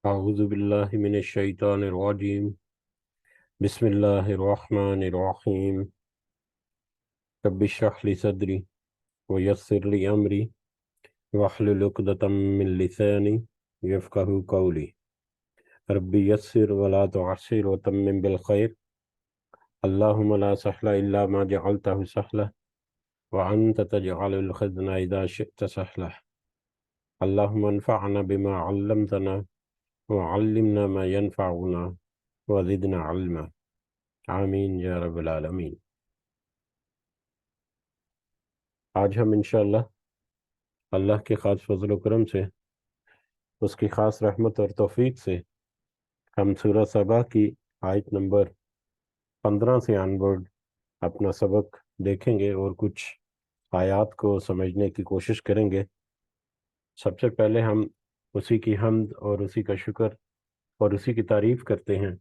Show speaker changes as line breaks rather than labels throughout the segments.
أعوذ بالله من الشيطان الرجيم. بسم الله الرحمن الرحيم. رب اشرح لي صدري ويسر لي أمري واحلل عقدة من لساني يفقهوا قولي. رب يسر ولا تعسر وتمم بالخير. اللهم لا سهل إلا ما جعلته سهلا وأنت تجعل الحزن إذا شئت سهلا. اللهم انفعنا بما علمتنا وعلمنا ما ينفعنا وزدنا علما. آمین یا رب العالمین. آج ہم انشاءاللہ اللہ کے خاص فضل و کرم سے، اس کی خاص رحمت اور توفیق سے، ہم سورہ سبا کی آیت نمبر 15 سے آنورڈ اپنا سبق دیکھیں گے اور کچھ آیات کو سمجھنے کی کوشش کریں گے. سب سے پہلے ہم اسی کی حمد اور اسی کا شکر اور اسی کی تعریف کرتے ہیں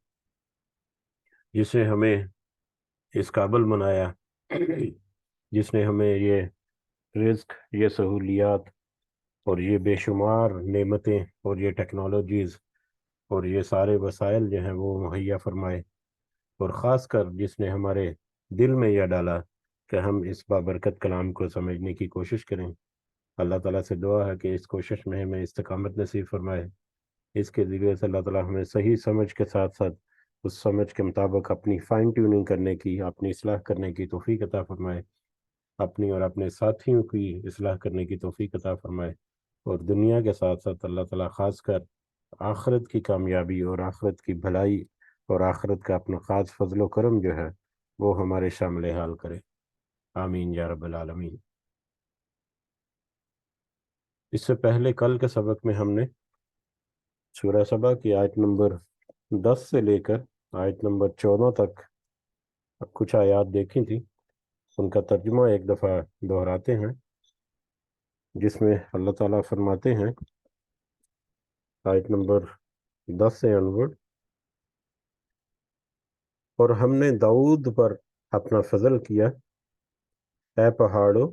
جسے ہمیں اس قابل بنایا، جس نے ہمیں یہ رزق، یہ سہولیات اور یہ بے شمار نعمتیں اور یہ ٹیکنالوجیز اور یہ سارے وسائل جو ہیں وہ مہیا فرمائے، اور خاص کر جس نے ہمارے دل میں یہ ڈالا کہ ہم اس بابرکت کلام کو سمجھنے کی کوشش کریں. اللہ تعالیٰ سے دعا ہے کہ اس کوشش میں ہمیں استقامت نصیب فرمائے. اس کے ذریعے سے اللہ تعالیٰ ہمیں صحیح سمجھ کے ساتھ ساتھ اس سمجھ کے مطابق اپنی فائن ٹیوننگ کرنے کی، اپنی اصلاح کرنے کی توفیق عطا فرمائے، اپنی اور اپنے ساتھیوں کی اصلاح کرنے کی توفیق عطا فرمائے، اور دنیا کے ساتھ ساتھ اللہ تعالیٰ خاص کر آخرت کی کامیابی اور آخرت کی بھلائی اور آخرت کا اپنا خاص فضل و کرم جو ہے وہ ہمارے شامل حال کرے. آمین یا رب العالمین. اس سے پہلے کل کے سبق میں ہم نے سورہ سبا کی آیت نمبر 10 سے لے کر آیت نمبر 14 تک کچھ آیات دیکھی تھی. ان کا ترجمہ ایک دفعہ دہراتے ہیں، جس میں اللہ تعالیٰ فرماتے ہیں آیت نمبر 10 سے انورڈ: اور ہم نے داؤد پر اپنا فضل کیا، اے پہاڑوں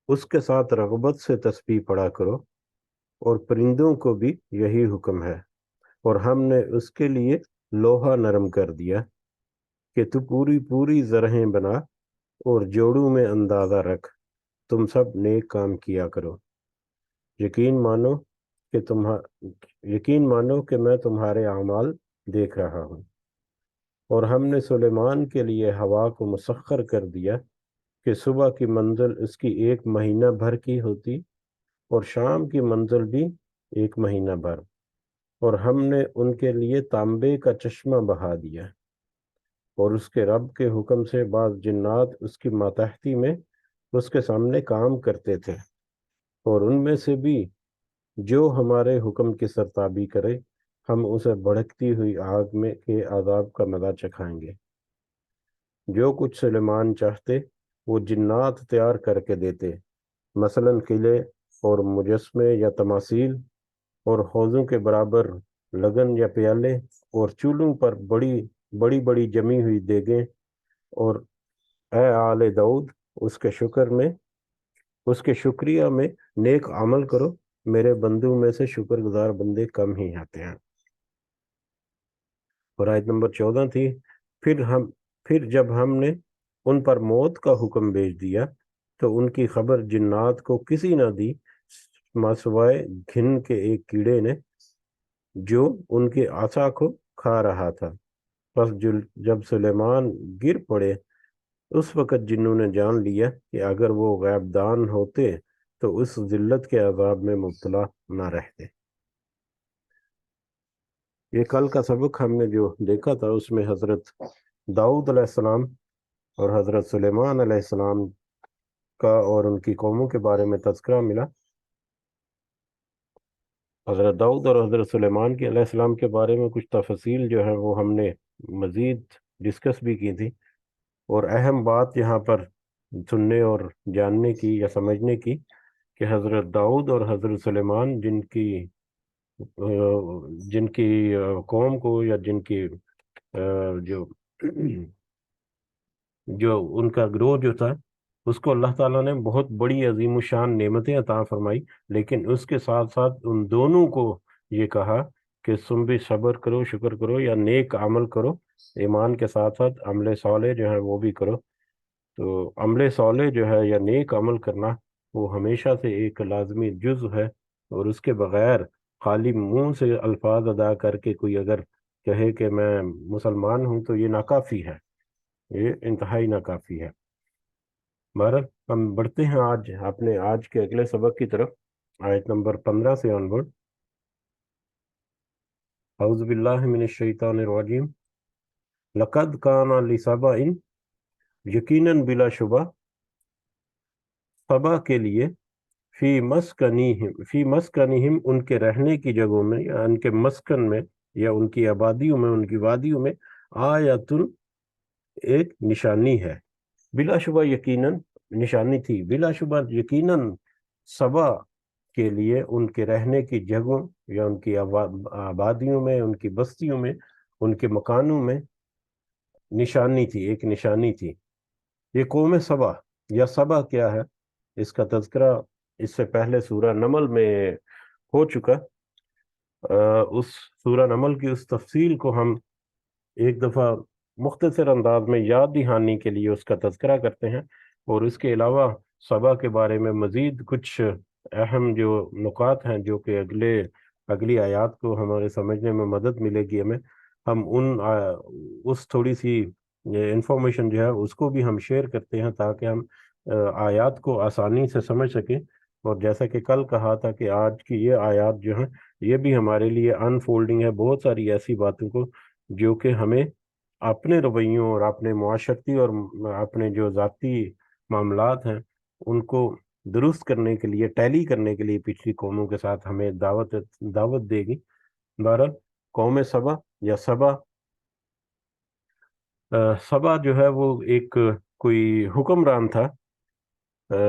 اس کے ساتھ رغبت سے تسبیح پڑھا کرو، اور پرندوں کو بھی یہی حکم ہے. اور ہم نے اس کے لیے لوہا نرم کر دیا کہ تو پوری پوری زرہیں بنا اور جوڑوں میں اندازہ رکھ، تم سب نیک کام کیا کرو. یقین مانو یقین مانو کہ میں تمہارے اعمال دیکھ رہا ہوں. اور ہم نے سلیمان کے لیے ہوا کو مسخر کر دیا کہ صبح کی منزل اس کی 1 مہینہ بھر کی ہوتی اور شام کی منزل بھی 1 مہینہ بھر. اور ہم نے ان کے لیے تانبے کا چشمہ بہا دیا، اور اس کے رب کے حکم سے بعض جنات اس کی ماتحتی میں اس کے سامنے کام کرتے تھے، اور ان میں سے بھی جو ہمارے حکم کی سرتابی کرے ہم اسے بھڑکتی ہوئی آگ میں کے عذاب کا مزہ چکھائیں گے. جو کچھ سلیمان چاہتے وہ جنات تیار کر کے دیتے، مثلاً قلعے اور مجسمے یا تماثیل، اور حوضوں کے برابر لگن یا پیالے، اور چولہوں پر بڑی بڑی جمی ہوئی دیگیں. اور اے آل داؤد اس کے شکریہ میں نیک عمل کرو، میرے بندوں میں سے شکر گزار بندے کم ہی آتے ہیں. اور آیت نمبر 14 تھی: پھر جب ہم نے ان پر موت کا حکم بھیج دیا تو ان کی خبر جنات کو کسی نہ دی سوائے گھن کے ایک کیڑے نے جو ان کے عصا کو کھا رہا تھا. پس جب سلیمان گر پڑے اس وقت جنوں نے جان لیا کہ اگر وہ غیب دان ہوتے تو اس ذلت کے عذاب میں مبتلا نہ رہتے. یہ کل کا سبق ہم نے جو دیکھا تھا اس میں حضرت داؤد علیہ السلام اور حضرت سلیمان علیہ السلام کا اور ان کی قوموں کے بارے میں تذکرہ ملا. حضرت داؤد اور حضرت سلیمان کے علیہ السلام کے بارے میں کچھ تفصیل جو ہے وہ ہم نے مزید ڈسکس بھی کی تھی، اور اہم بات یہاں پر سننے اور جاننے کی یا سمجھنے کی کہ حضرت داؤد اور حضرت سلیمان جن کی قوم کو یا جن کی جو ان کا گروہ جو تھا اس کو اللہ تعالیٰ نے بہت بڑی عظیم الشان نعمتیں عطا فرمائی، لیکن اس کے ساتھ ساتھ ان دونوں کو یہ کہا کہ تم بھی صبر کرو، شکر کرو یا نیک عمل کرو، ایمان کے ساتھ ساتھ عمل صالح جو ہے وہ بھی کرو۔ تو عمل صالح جو ہے یا نیک عمل کرنا وہ ہمیشہ سے ایک لازمی جزو ہے، اور اس کے بغیر خالی منہ سے الفاظ ادا کر کے کوئی اگر کہے کہ میں مسلمان ہوں تو یہ ناکافی ہے، یہ انتہائی ناکافی ہے۔ بہرحال ہم بڑھتے ہیں آج کے اگلے سبق کی طرف، آیت نمبر 15 سے آنورڈ۔ اعوذ باللہ من الشیطان الرجیم، لقد کان لسبأ، یقیناً بلا شبہ، سبا کے لیے، فی مسکنہم ان کے رہنے کی جگہوں میں یا ان کے مسکن میں یا ان کی آبادیوں میں، ان کی وادیوں میں، آیتن ایک نشانی ہے، بلا شبہ یقیناً نشانی تھی، بلا شبہ یقیناً سبا کے لیے ان کے رہنے کی جگہوں یا ان کی آبادیوں میں، ان کی بستیوں میں، ان کے مکانوں میں نشانی تھی، ایک نشانی تھی۔ یہ قوم سبا یا سبا کیا ہے، اس کا تذکرہ اس سے پہلے سورہ نمل میں ہو چکا۔ اس سورہ نمل کی اس تفصیل کو ہم ایک دفعہ مختصر انداز میں یاد دہانی کے لیے اس کا تذکرہ کرتے ہیں، اور اس کے علاوہ سبا کے بارے میں مزید کچھ اہم جو نکات ہیں جو کہ اگلی آیات کو ہمارے سمجھنے میں مدد ملے گی ہمیں، ہم اس تھوڑی سی انفارمیشن جو ہے اس کو بھی ہم شیئر کرتے ہیں تاکہ ہم آیات کو آسانی سے سمجھ سکیں۔ اور جیسا کہ کل کہا تھا کہ آج کی یہ آیات جو ہیں یہ بھی ہمارے لیے انفولڈنگ ہے بہت ساری ایسی باتوں کو جو کہ ہمیں اپنے رویوں اور اپنے معاشرتی اور اپنے جو ذاتی معاملات ہیں ان کو درست کرنے کے لیے، ٹیلی کرنے کے لیے پچھلی قوموں کے ساتھ ہمیں دعوت دے گی۔ بہرحال قوم سبا یا سبا جو ہے وہ ایک کوئی حکمران تھا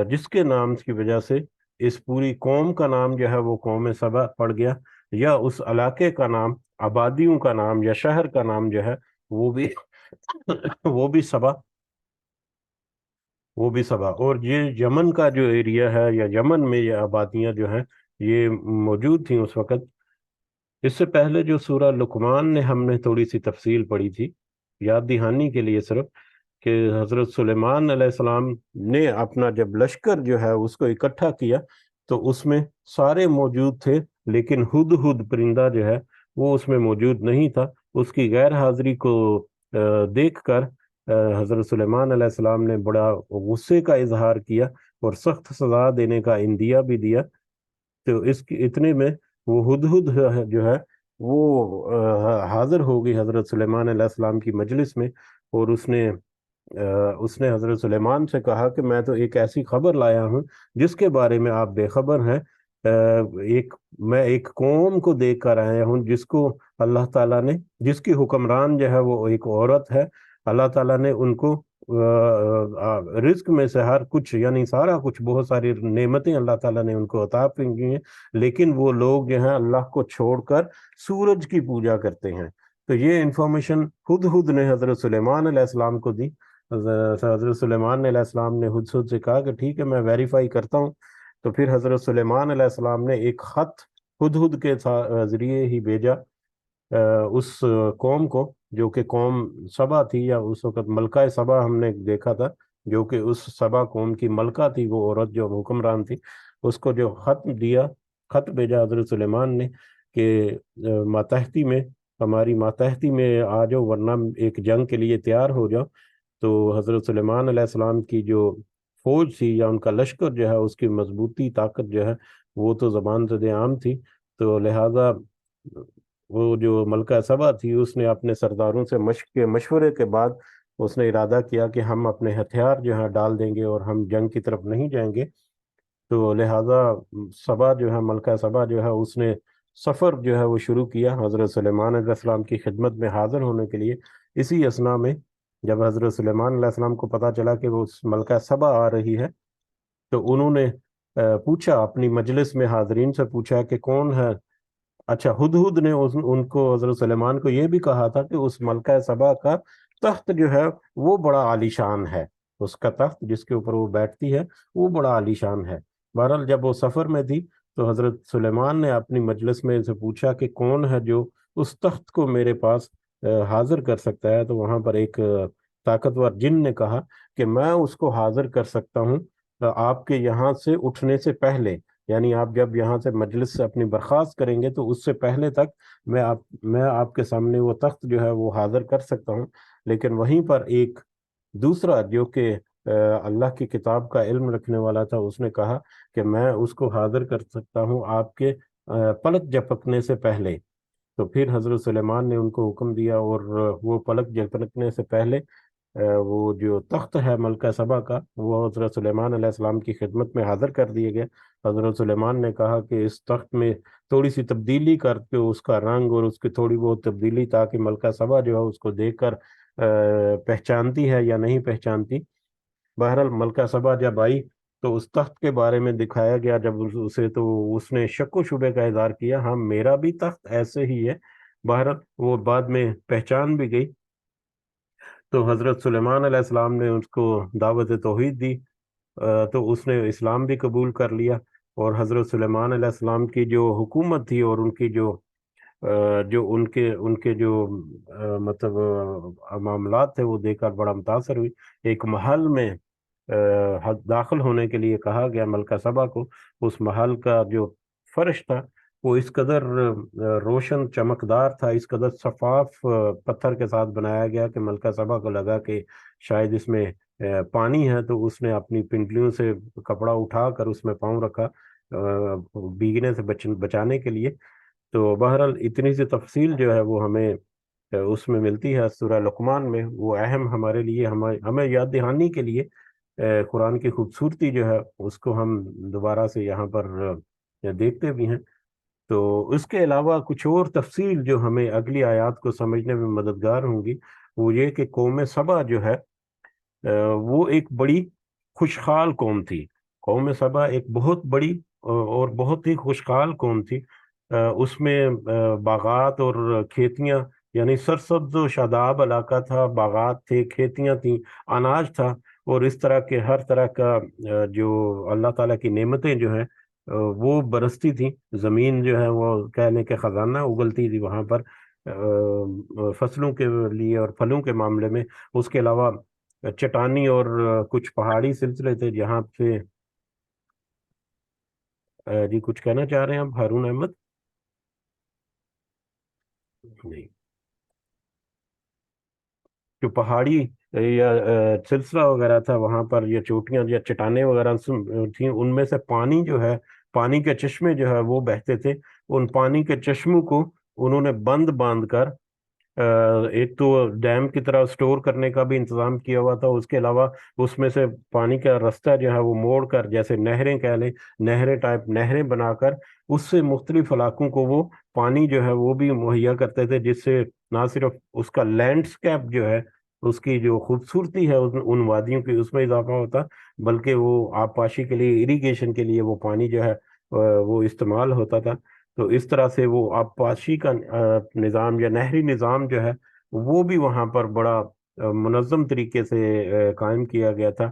جس کے نام کی وجہ سے اس پوری قوم کا نام جو ہے وہ قوم سبا پڑ گیا، یا اس علاقے کا نام، آبادیوں کا نام یا شہر کا نام جو ہے وہ بھی وہ بھی سبا۔ اور یہ یمن کا جو ایریا ہے یا یمن میں یہ آبادیاں جو ہیں یہ موجود تھیں اس وقت۔ اس سے پہلے جو سورہ لقمان نے ہم نے تھوڑی سی تفصیل پڑھی تھی، یاد دہانی کے لیے صرف، کہ حضرت سلیمان علیہ السلام نے اپنا جب لشکر جو ہے اس کو اکٹھا کیا تو اس میں سارے موجود تھے، لیکن ہدہد پرندہ جو ہے وہ اس میں موجود نہیں تھا۔ اس کی غیر حاضری کو دیکھ کر حضرت سلیمان علیہ السلام نے بڑا غصے کا اظہار کیا اور سخت سزا دینے کا اندیہ بھی دیا۔ تو اس کی اتنے میں وہ ہدہد جو ہے وہ حاضر ہو گئی حضرت سلیمان علیہ السلام کی مجلس میں، اور اس نے حضرت سلیمان سے کہا کہ میں تو ایک ایسی خبر لایا ہوں جس کے بارے میں آپ بے خبر ہیں۔ میں ایک قوم کو دیکھ کر آیا ہوں جس کو اللہ تعالیٰ نے، جس کی حکمران جو ہے وہ ایک عورت ہے، اللہ تعالیٰ نے ان کو رزق میں سے ہر کچھ یعنی سارا کچھ، بہت ساری نعمتیں اللہ تعالیٰ نے ان کو عطا کی ہیں، لیکن وہ لوگ جو ہیں اللہ کو چھوڑ کر سورج کی پوجا کرتے ہیں۔ تو یہ انفارمیشن ہدہد نے حضرت سلیمان علیہ السلام کو دی۔ حضرت سلیمان علیہ السلام نے ہدہد سے کہا کہ ٹھیک ہے میں ویریفائی کرتا ہوں۔ تو پھر حضرت سلیمان علیہ السلام نے ایک خط ہدہد کے ذریعے ہی بھیجا اس قوم کو، جو کہ قوم سبا تھی، یا اس وقت ملکہ سبا ہم نے دیکھا تھا، جو کہ اس سبا قوم کی ملکہ تھی، وہ عورت جو حکمران تھی، اس کو جو خط بھیجا حضرت سلیمان نے کہ ماتحتی میں، ہماری ماتحتی میں آ جاؤ ورنہ ایک جنگ کے لیے تیار ہو جاؤ۔ تو حضرت سلیمان علیہ السلام کی جو فوج تھی یا ان کا لشکر جو ہے اس کی مضبوطی، طاقت جو ہے وہ تو زبان زد عام تھی، تو لہٰذا وہ جو ملکہ سبا تھی اس نے اپنے سرداروں سے مشورے کے بعد اس نے ارادہ کیا کہ ہم اپنے ہتھیار جو ہے ڈال دیں گے اور ہم جنگ کی طرف نہیں جائیں گے۔ تو لہٰذا سبا جو ہے، ملکہ سبا جو ہے، اس نے سفر جو ہے وہ شروع کیا حضرت سلیمان علیہ السلام کی خدمت میں حاضر ہونے کے لیے۔ اسی اسنا میں جب حضرت سلیمان علیہ السلام کو پتہ چلا کہ وہ ملکہ سبا آ رہی ہے تو انہوں نے پوچھا، اپنی مجلس میں حاضرین سے پوچھا کہ کون ہے۔ اچھا، ہدہد نے ان کو، حضرت سلیمان کو یہ بھی کہا تھا کہ اس ملکہ سبا کا تخت جو ہے وہ بڑا عالی شان ہے، اس کا تخت جس کے اوپر وہ بیٹھتی ہے وہ بڑا عالیشان ہے۔ بہرحال جب وہ سفر میں تھی تو حضرت سلیمان نے اپنی مجلس میں سے پوچھا کہ کون ہے جو اس تخت کو میرے پاس حاضر کر سکتا ہے، تو وہاں پر ایک طاقتور جن نے کہا کہ میں اس کو حاضر کر سکتا ہوں آپ کے یہاں سے اٹھنے سے پہلے، یعنی آپ جب یہاں سے مجلس سے اپنی برخاست کریں گے تو اس سے پہلے تک میں آپ کے سامنے وہ تخت جو ہے وہ حاضر کر سکتا ہوں۔ لیکن وہیں پر ایک دوسرا جو کہ اللہ کی کتاب کا علم رکھنے والا تھا، اس نے کہا کہ میں اس کو حاضر کر سکتا ہوں آپ کے پلک جھپکنے سے پہلے۔ تو پھر حضرت سلیمان نے ان کو حکم دیا اور وہ پلک جھپکنے سے پہلے وہ جو تخت ہے ملکہ سبا کا وہ حضرت سلیمان علیہ السلام کی خدمت میں حاضر کر دیے گئے۔ حضرت سلیمان نے کہا کہ اس تخت میں تھوڑی سی تبدیلی کر کے اس کا رنگ اور اس کی تھوڑی بہت تبدیلی، تاکہ ملکہ سبا جو ہے اس کو دیکھ کر پہچانتی ہے یا نہیں پہچانتی۔ بہرحال ملکہ سبا جب آئی تو اس تخت کے بارے میں دکھایا گیا جب اسے، تو اس نے شک و شبے کا اظہار کیا، ہاں میرا بھی تخت ایسے ہی ہے۔ بہرحال وہ بعد میں پہچان بھی گئی، تو حضرت سلیمان علیہ السلام نے اس کو دعوت توحید دی، تو اس نے اسلام بھی قبول کر لیا، اور حضرت سلیمان علیہ السلام کی جو حکومت تھی اور ان کی جو ان کے جو مطلب معاملات تھے وہ دیکھ کر بڑا متاثر ہوئی۔ ایک محل میں داخل ہونے کے لیے کہا گیا ملکہ سبا کو، اس محل کا جو فرش تھا وہ اس قدر روشن چمکدار تھا، اس قدر شفاف پتھر کے ساتھ بنایا گیا کہ ملکہ سبا کو لگا کہ شاید اس میں پانی ہے، تو اس نے اپنی پنڈلیوں سے کپڑا اٹھا کر اس میں پاؤں رکھا بھیگنے سے بچانے کے لیے۔ تو بہرحال اتنی سی تفصیل جو ہے وہ ہمیں اس میں ملتی ہے سورہ لقمان میں، وہ اہم ہمارے لیے ہمیں یاد دہانی کے لیے قرآن کی خوبصورتی جو ہے اس کو ہم دوبارہ سے یہاں پر دیکھتے بھی ہیں۔ تو اس کے علاوہ کچھ اور تفصیل جو ہمیں اگلی آیات کو سمجھنے میں مددگار ہوں گی، وہ یہ کہ قوم سبا جو ہے وہ ایک بڑی خوشحال قوم تھی۔ قوم سبا ایک بہت بڑی اور بہت ہی خوشحال قوم تھی۔ اس میں باغات اور کھیتیاں، یعنی سرسبز و شاداب علاقہ تھا، باغات تھے، کھیتیاں تھیں، اناج تھا، اور اس طرح کے ہر طرح کا جو اللہ تعالیٰ کی نعمتیں جو ہیں وہ برستی تھیں۔ زمین جو ہے وہ کہنے کے خزانہ اگلتی تھی وہاں پر فصلوں کے لیے اور پھلوں کے معاملے میں۔ اس کے علاوہ چٹانی اور کچھ پہاڑی سلسلے تھے جہاں پہ جی کچھ کہنا چاہ رہے ہیں آپ ہارون احمد؟ نہیں، جو پہاڑی یا سلسلہ وغیرہ تھا وہاں پر، یا چوٹیاں یا چٹانیں وغیرہ تھیں، ان میں سے پانی جو ہے، پانی کے چشمے جو ہے وہ بہتے تھے۔ ان پانی کے چشموں کو انہوں نے بند باندھ کر ایک تو ڈیم کی طرح سٹور کرنے کا بھی انتظام کیا ہوا تھا، اس کے علاوہ اس میں سے پانی کا رستہ جو ہے وہ موڑ کر، جیسے نہریں کہہ لیں، نہریں ٹائپ نہریں بنا کر اس سے مختلف علاقوں کو وہ پانی جو ہے وہ بھی مہیا کرتے تھے، جس سے نہ صرف اس کا لینڈسکیپ جو ہے، اس کی جو خوبصورتی ہے ان وادیوں کی، اس میں اضافہ ہوتا، بلکہ وہ آبپاشی کے لیے، اریگیشن کے لیے وہ پانی جو ہے وہ استعمال ہوتا تھا۔ تو اس طرح سے وہ آبپاشی کا نظام یا نہری نظام جو ہے وہ بھی وہاں پر بڑا منظم طریقے سے قائم کیا گیا تھا،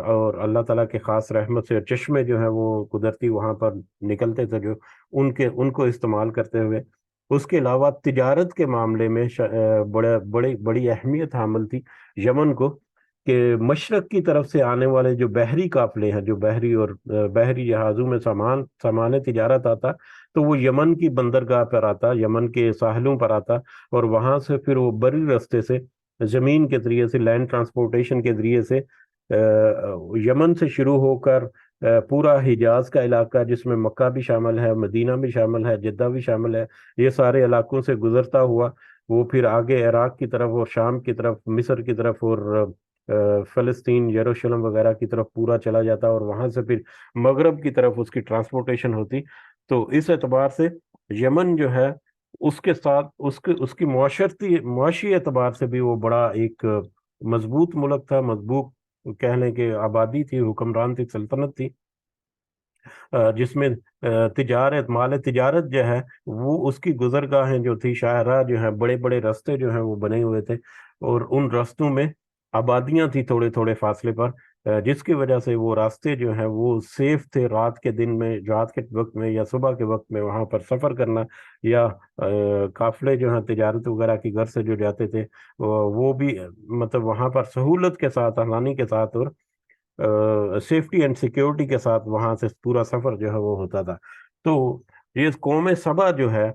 اور اللہ تعالیٰ کے خاص رحمت سے چشمے جو ہیں وہ قدرتی وہاں پر نکلتے تھے، جو ان کو استعمال کرتے ہوئے۔ اس کے علاوہ تجارت کے معاملے میں بڑی اہمیت حامل تھی یمن کو، کہ مشرق کی طرف سے آنے والے جو بحری قافلے ہیں، جو بحری اور بحری جہازوں میں سامان تجارت آتا، تو وہ یمن کی بندرگاہ پر آتا، یمن کے ساحلوں پر آتا، اور وہاں سے پھر وہ بری رستے سے، زمین کے ذریعے سے، لینڈ ٹرانسپورٹیشن کے ذریعے سے یمن سے شروع ہو کر پورا حجاز کا علاقہ، جس میں مکہ بھی شامل ہے، مدینہ بھی شامل ہے، جدہ بھی شامل ہے، یہ سارے علاقوں سے گزرتا ہوا وہ پھر آگے عراق کی طرف اور شام کی طرف، مصر کی طرف اور فلسطین، یروشلم وغیرہ کی طرف پورا چلا جاتا، اور وہاں سے پھر مغرب کی طرف اس کی ٹرانسپورٹیشن ہوتی۔ تو اس اعتبار سے یمن جو ہے اس کے ساتھ اس کی معاشی اعتبار سے بھی وہ بڑا ایک مضبوط ملک تھا، مضبوط کہہ لیں کہ آبادی تھی، حکمران تھی، سلطنت تھی، جس میں مال تجارت جو ہے وہ اس کی گزرگاہیں جو تھی، شاہراہ جو ہیں، بڑے بڑے رستے جو ہیں وہ بنے ہوئے تھے، اور ان رستوں میں آبادیاں تھی تھوڑے تھوڑے فاصلے پر، جس کی وجہ سے وہ راستے جو ہیں وہ سیف تھے رات کے دن میں، رات کے وقت میں یا صبح کے وقت میں وہاں پر سفر کرنا، یا قافلے جو ہیں تجارت وغیرہ کی گھر سے جو جاتے تھے وہ بھی مطلب وہاں پر سہولت کے ساتھ، آسانی کے ساتھ اور سیفٹی اینڈ سیکیورٹی کے ساتھ وہاں سے پورا سفر جو ہے وہ ہوتا تھا۔ تو یہ قوم سبا جو ہے،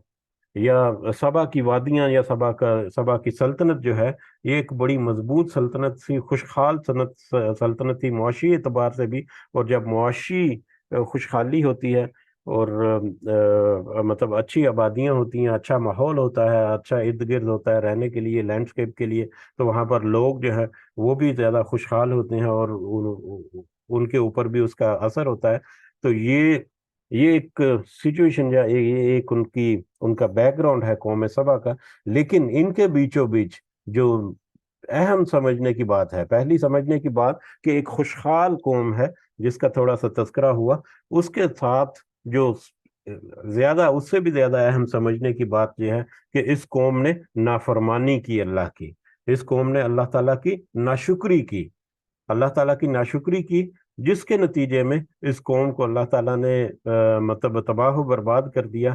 یا سبا کی وادیاں، یا سبا کی سلطنت جو ہے، یہ ایک بڑی مضبوط سلطنت سی، خوشحال سلطنت تھی معاشی اعتبار سے بھی۔ اور جب معاشی خوشحالی ہوتی ہے اور مطلب اچھی آبادیاں ہوتی ہیں، اچھا ماحول ہوتا ہے، اچھا ارد گرد ہوتا ہے رہنے کے لیے، لینڈسکیپ کے لیے، تو وہاں پر لوگ جو ہے وہ بھی زیادہ خوشحال ہوتے ہیں اور ان کے اوپر بھی اس کا اثر ہوتا ہے۔ تو یہ ایک سچویشن یا یہ ایک ان کا بیک گراؤنڈ ہے قوم سبا کا۔ لیکن ان کے بیچوں بیچ جو اہم سمجھنے کی بات ہے، پہلی سمجھنے کی بات کہ ایک خوشحال قوم ہے جس کا تھوڑا سا تذکرہ ہوا، اس کے ساتھ جو اس سے بھی زیادہ اہم سمجھنے کی بات یہ ہے کہ اس قوم نے نافرمانی کی اللہ کی، اس قوم نے اللہ تعالیٰ کی ناشکری کی، اللہ تعالیٰ کی ناشکری کی، جس کے نتیجے میں اس قوم کو اللہ تعالیٰ نے مطلب تباہ و برباد کر دیا۔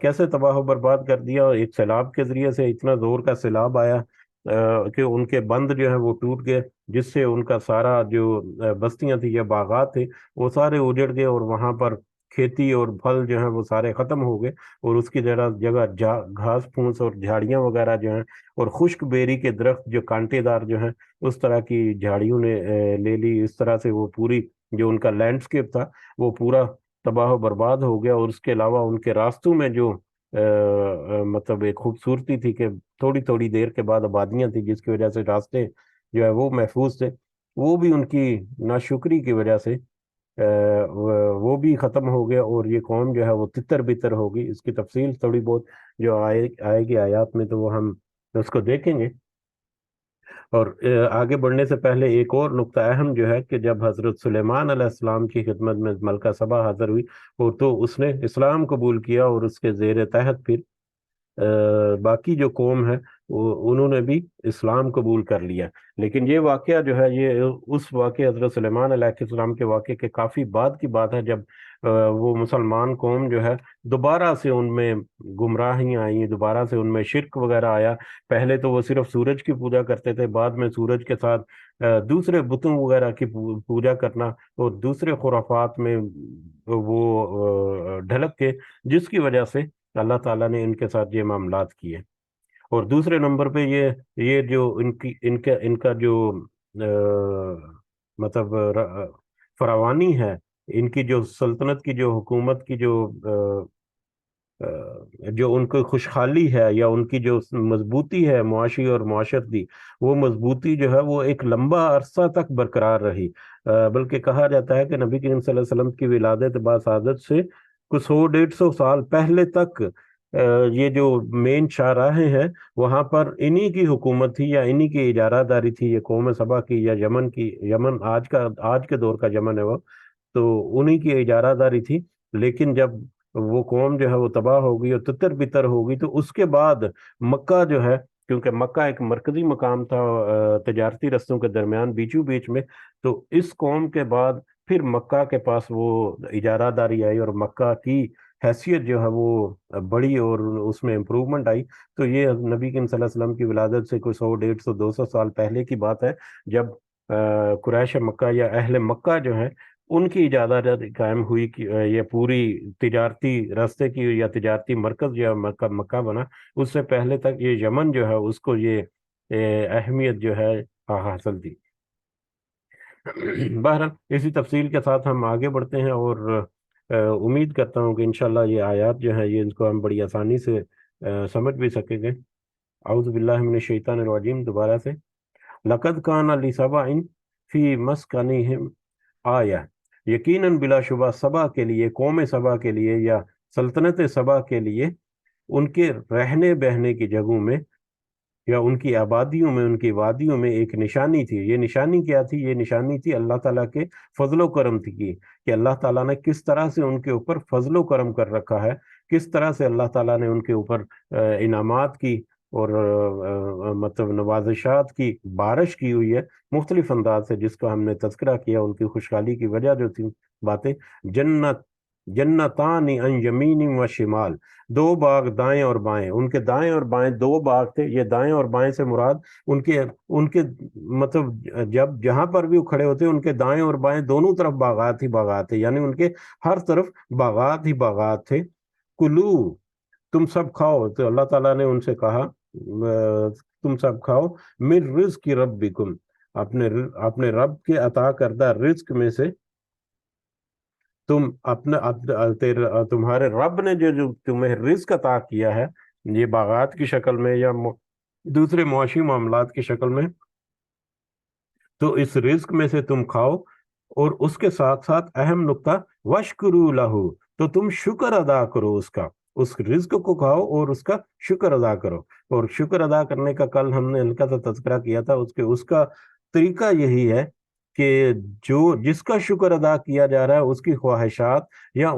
کیسے تباہ و برباد کر دیا؟ ایک سیلاب کے ذریعے سے، اتنا زور کا سیلاب آیا کہ ان کے بند جو ہیں وہ ٹوٹ گئے، جس سے ان کا سارا جو بستیاں تھیں یا باغات تھے وہ سارے اجڑ گئے، اور وہاں پر کھیتی اور پھل جو ہیں وہ سارے ختم ہو گئے، اور اس کی جگہ گھاس پھونس اور جھاڑیاں وغیرہ جو ہیں، اور خشک بیری کے درخت جو کانٹے دار جو ہیں اس طرح کی جھاڑیوں نے لے لی۔ اس طرح سے وہ پوری جو ان کا لینڈسکیپ تھا وہ پورا تباہ و برباد ہو گیا۔ اور اس کے علاوہ ان کے راستوں میں جو مطلب ایک خوبصورتی تھی کہ تھوڑی تھوڑی دیر کے بعد آبادیاں تھیں، جس کی وجہ سے راستے جو ہے وہ محفوظ تھے، وہ بھی ان کی ناشکری کی وجہ سے وہ بھی ختم ہو گیا، اور یہ قوم جو ہے وہ تتر بتر ہوگی۔ اس کی تفصیل تھوڑی بہت جو آئے گی آیات میں تو وہ ہم اس کو دیکھیں گے۔ اور آگے بڑھنے سے پہلے ایک اور نقطہ اہم جو ہے کہ جب حضرت سلیمان علیہ السلام کی خدمت میں ملکہ سبا حاضر ہوئی، اور تو اس نے اسلام قبول کیا، اور اس کے زیر تحت پھر باقی جو قوم ہے انہوں نے بھی اسلام قبول کر لیا۔ لیکن یہ واقعہ جو ہے یہ اس واقعہ حضرت سلیمان علیہ السلام کے واقعے کے کافی بعد کی بات ہے، جب وہ مسلمان قوم جو ہے دوبارہ سے ان میں گمراہیاں آئیں، دوبارہ سے ان میں شرک وغیرہ آیا۔ پہلے تو وہ صرف سورج کی پوجا کرتے تھے، بعد میں سورج کے ساتھ دوسرے بتوں وغیرہ کی پوجا کرنا اور دوسرے خرافات میں وہ ڈھلک کے، جس کی وجہ سے اللہ تعالیٰ نے ان کے ساتھ یہ معاملات کیے۔ اور دوسرے نمبر پہ یہ جو ان کا جو مطلب فراوانی ہے، ان کی جو سلطنت کی جو حکومت کی جو ان کی خوشحالی ہے یا ان کی جو مضبوطی ہے معاشی اور معاشرتی، وہ مضبوطی جو ہے وہ ایک لمبا عرصہ تک برقرار رہی۔ بلکہ کہا جاتا ہے کہ نبی کریم صلی اللہ علیہ وسلم کی ولادت باسعادت سے کچھ 100-150 سال پہلے تک یہ جو مین شاہراہیں ہیں وہاں پر انہی کی حکومت تھی یا انہی کی اجارہ داری تھی، یہ قوم سبا کی یا یمن کی، یمن آج کے دور کا یمن ہے وہ، تو انہی کی اجارہ داری تھی۔ لیکن جب وہ قوم جو ہے وہ تباہ ہو گئی اور تتر بتر ہو گئی، تو اس کے بعد مکہ جو ہے، کیونکہ مکہ ایک مرکزی مقام تھا تجارتی رستوں کے درمیان بیچوں بیچ میں، تو اس قوم کے بعد پھر مکہ کے پاس وہ اجارہ داری آئی اور مکہ کی حیثیت جو ہے وہ بڑی اور اس میں امپروومنٹ آئی۔ تو یہ نبی کریم صلی اللہ علیہ وسلم کی ولادت سے کوئی 100، 150، 200 سال پہلے کی بات ہے، جب قریش مکہ یا اہل مکہ جو ہیں ان کی اجازت قائم ہوئی کہ یہ پوری تجارتی راستے کی یا تجارتی مرکز یا مکہ بنا۔ اس سے پہلے تک یہ یمن جو ہے اس کو یہ اہمیت جو ہے حاصل تھی۔ بہرحال اسی تفصیل کے ساتھ ہم آگے بڑھتے ہیں، اور امید کرتا ہوں کہ انشاءاللہ یہ آیات جو ہیں یہ ان کو ہم بڑی آسانی سے سمجھ بھی سکیں گے۔ اعوذ باللہ من الشیطان الرجیم، دوبارہ سے لقد کان لسبع فی مسکنہم آیہ، یقیناً بلا شبہ سبا کے لیے، قوم سبا کے لیے یا سلطنت سبا کے لیے ان کے رہنے بہنے کی جگہوں میں یا ان کی آبادیوں میں، ان کی وادیوں میں ایک نشانی تھی۔ یہ نشانی کیا تھی؟ یہ نشانی تھی اللہ تعالیٰ کے فضل و کرم کی، کہ اللہ تعالیٰ نے کس طرح سے ان کے اوپر فضل و کرم کر رکھا ہے، کس طرح سے اللہ تعالیٰ نے ان کے اوپر انعامات کی اور مطلب نوازشات کی بارش کی ہوئی ہے مختلف انداز سے، جس کا ہم نے تذکرہ کیا، ان کی خوشحالی کی وجہ جو تھی باتیں، جنت جنتان عن یمین و شمال، دو باغ دائیں اور بائیں، ان کے دائیں اور بائیں دو باغ تھے۔ یہ دائیں اور بائیں سے مراد ان کے مطلب جب جہاں پر بھی وہ کھڑے ہوتے ان کے دائیں اور بائیں دونوں طرف باغات ہی باغات تھے، یعنی ان کے ہر طرف باغات ہی باغات تھے۔ کلو، تم سب کھاؤ، تو اللہ تعالیٰ نے ان سے کہا تم سب کھاؤ، من رزق ربکم، اپنے رب کے عطا کردہ رزق میں سے، تمہارے رب نے جو تمہیں رزق عطا کیا ہے، یہ باغات کی شکل میں یا دوسرے معاشی معاملات کی شکل میں، تو اس رزق میں سے تم کھاؤ، اور اس کے ساتھ ساتھ اہم نقطہ وشکرو لہو، تو تم شکر ادا کرو اس رزق کو کھاؤ اور اس کا شکر ادا کرو۔ اور شکر ادا کرنے کا کل ہم نے ہلکا سا تذکرہ کیا تھا، اس کا طریقہ یہی ہے کہ جس کا شکر ادا کیا جا رہا ہے، اس کی خواہشات یا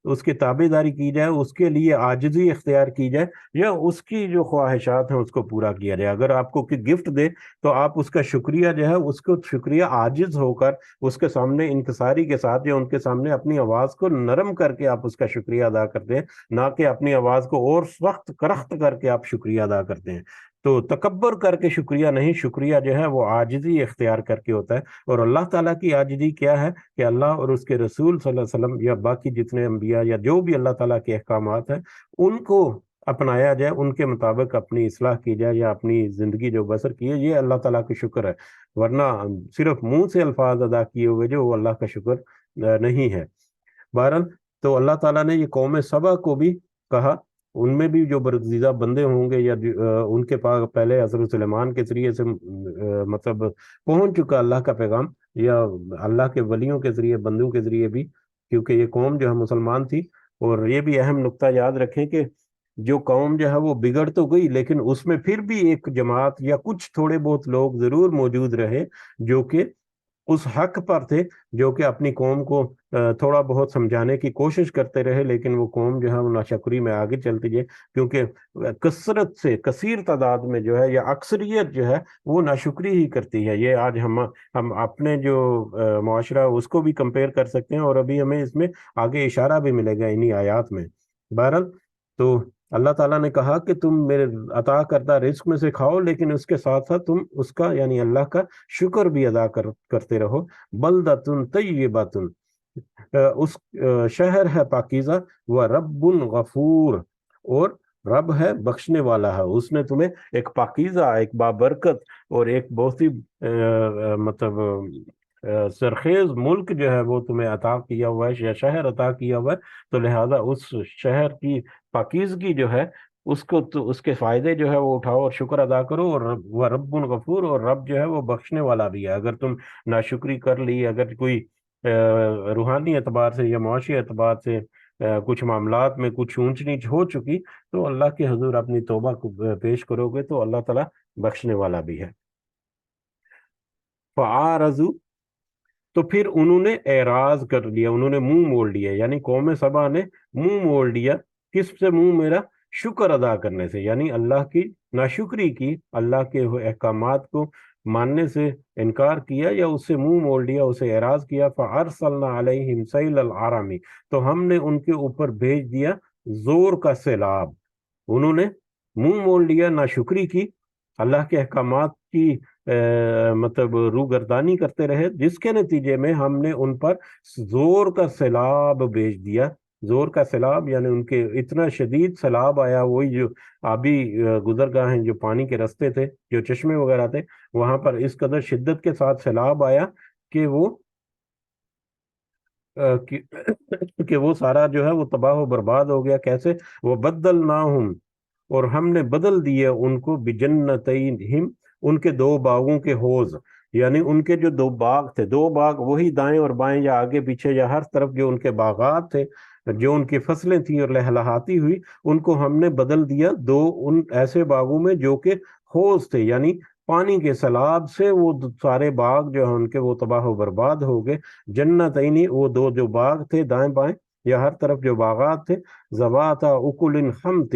اس کی تابع داری کی جائے، اس کے لیے عاجزی اختیار کی جائے، یا اس کی جو خواہشات ہیں اس کو پورا کیا جائے۔ اگر آپ کو کوئی گفٹ دے تو آپ اس کا شکریہ جو ہے، اس کو شکریہ عاجز ہو کر اس کے سامنے انکساری کے ساتھ، یا ان کے سامنے اپنی آواز کو نرم کر کے آپ اس کا شکریہ ادا کرتے ہیں، نہ کہ اپنی آواز کو اور سخت کرخت کر کے آپ شکریہ ادا کرتے ہیں۔ تو تکبر کر کے شکریہ نہیں، شکریہ جو ہے وہ عاجزی اختیار کر کے ہوتا ہے۔ اور اللہ تعالیٰ کی عاجزی کیا ہے کہ اللہ اور اس کے رسول صلی اللہ علیہ وسلم یا باقی جتنے انبیاء یا جو بھی اللہ تعالیٰ کے احکامات ہیں، ان کو اپنایا جائے، ان کے مطابق اپنی اصلاح کی جائے یا اپنی زندگی جو بسر کی ہے، یہ اللہ تعالیٰ کا شکر ہے۔ ورنہ صرف منہ سے الفاظ ادا کیے ہوئے جو وہ اللہ کا شکر نہیں ہے۔ بہرحال، تو اللہ تعالیٰ نے یہ قوم سبا کو بھی کہا، ان میں بھی جو برگزیدہ بندے ہوں گے، یا ان کے پاس پہلے حضرت سلیمان کے ذریعے سے مطلب پہنچ چکا اللہ کا پیغام، یا اللہ کے ولیوں کے ذریعے، بندوں کے ذریعے بھی، کیونکہ یہ قوم جو ہے مسلمان تھی۔ اور یہ بھی اہم نقطہ یاد رکھیں کہ جو قوم جو ہے وہ بگڑ تو گئی، لیکن اس میں پھر بھی ایک جماعت یا کچھ تھوڑے بہت لوگ ضرور موجود رہے جو کہ اس حق پر تھے، جو کہ اپنی قوم کو تھوڑا بہت سمجھانے کی کوشش کرتے رہے، لیکن وہ قوم جو ہے وہ ناشکری میں آگے چلتی جائے، کیونکہ کثرت سے کثیر تعداد میں جو ہے، یا اکثریت جو ہے وہ ناشکری ہی کرتی ہے۔ یہ آج ہم اپنے جو معاشرہ اس کو بھی کمپیئر کر سکتے ہیں، اور ابھی ہمیں اس میں آگے اشارہ بھی ملے گا انہی آیات میں۔ بہرحال، تو اللہ تعالیٰ نے کہا کہ تم میرے عطا کردہ رزق میں سے کھاؤ، لیکن اس کے ساتھ ساتھ تم اس کا، یعنی اللہ کا شکر بھی ادا کرتے رہو۔ بلدۃ طیبۃ، اس شہر ہے پاکیزہ، و رب غفور، اور رب ہے بخشنے والا ہے۔ اس نے تمہیں ایک پاکیزہ، ایک بابرکت اور ایک بہت ہی مطلب سرخیز ملک جو ہے وہ تمہیں عطا کیا ہوا ہے، یا شہر عطا کیا ہوا ہے، تو لہذا اس شہر کی پاکیزگی جو ہے اس کو، تو اس کے فائدے جو ہے وہ اٹھاؤ اور شکر ادا کرو۔ اور وہ رب غفور، اور رب جو ہے وہ بخشنے والا بھی ہے۔ اگر تم ناشکری کر لی، اگر کوئی روحانی اعتبار سے یا معاشی اعتبار سے کچھ معاملات میں کچھ اونچ نیچ ہو چکی، تو اللہ کے حضور اپنی توبہ کو پیش کرو گے تو اللہ تعالیٰ بخشنے والا بھی ہے۔ فَعَارَضُوا، تو پھر انہوں نے اعراض کر لیا، انہوں نے منہ موڑ لیا، یعنی قوم سبا نے منہ موڑ لیا۔ کس سے منہ میرا؟ شکر ادا کرنے سے، یعنی اللہ کی ناشکری کی، اللہ کے احکامات کو ماننے سے انکار کیا، یا اس سے منہ موڑ لیا، اسے اعراض کیا۔ فَأَرْسَلْنَا عَلَيْهِمْ سَيْلَ الْعَرَمِ، تو ہم نے ان کے اوپر بھیج دیا زور کا سیلاب۔ انہوں نے منہ موڑ لیا، ناشکری کی، اللہ کے احکامات کی مطلب روگردانی کرتے رہے، جس کے نتیجے میں ہم نے ان پر زور کا سیلاب بھیج دیا۔ زور کا سیلاب یعنی ان کے اتنا شدید سیلاب آیا، وہی جو آبی گزرگاہیں، جو پانی کے رستے تھے، جو چشمے وغیرہ تھے، وہاں پر اس قدر شدت کے ساتھ سیلاب آیا کہ وہ سارا جو ہے وہ تباہ و برباد ہو گیا۔ کیسے؟ وَبَدَّلْنَاهُمْ، اور ہم نے بدل دیے ان کو، بِجَنَّتَيْهِمْ، ان کے دو باغوں کے حوض، یعنی ان کے جو دو باغ تھے، دو باغ وہی دائیں اور بائیں یا آگے پیچھے یا ہر طرف جو ان کے باغات تھے، جو ان کی فصلیں تھیں اور لہلہاتی ہوئی، ان کو ہم نے بدل دیا دو ان ایسے باغوں میں جو کہ حوض تھے، یعنی پانی کے سیلاب سے وہ سارے باغ جو ہیں ان کے وہ تباہ و برباد ہو گئے۔ جنتینی، وہ دو جو باغ تھے دائیں بائیں یا ہر طرف جو باغات تھے، ذواتا اکل خمط،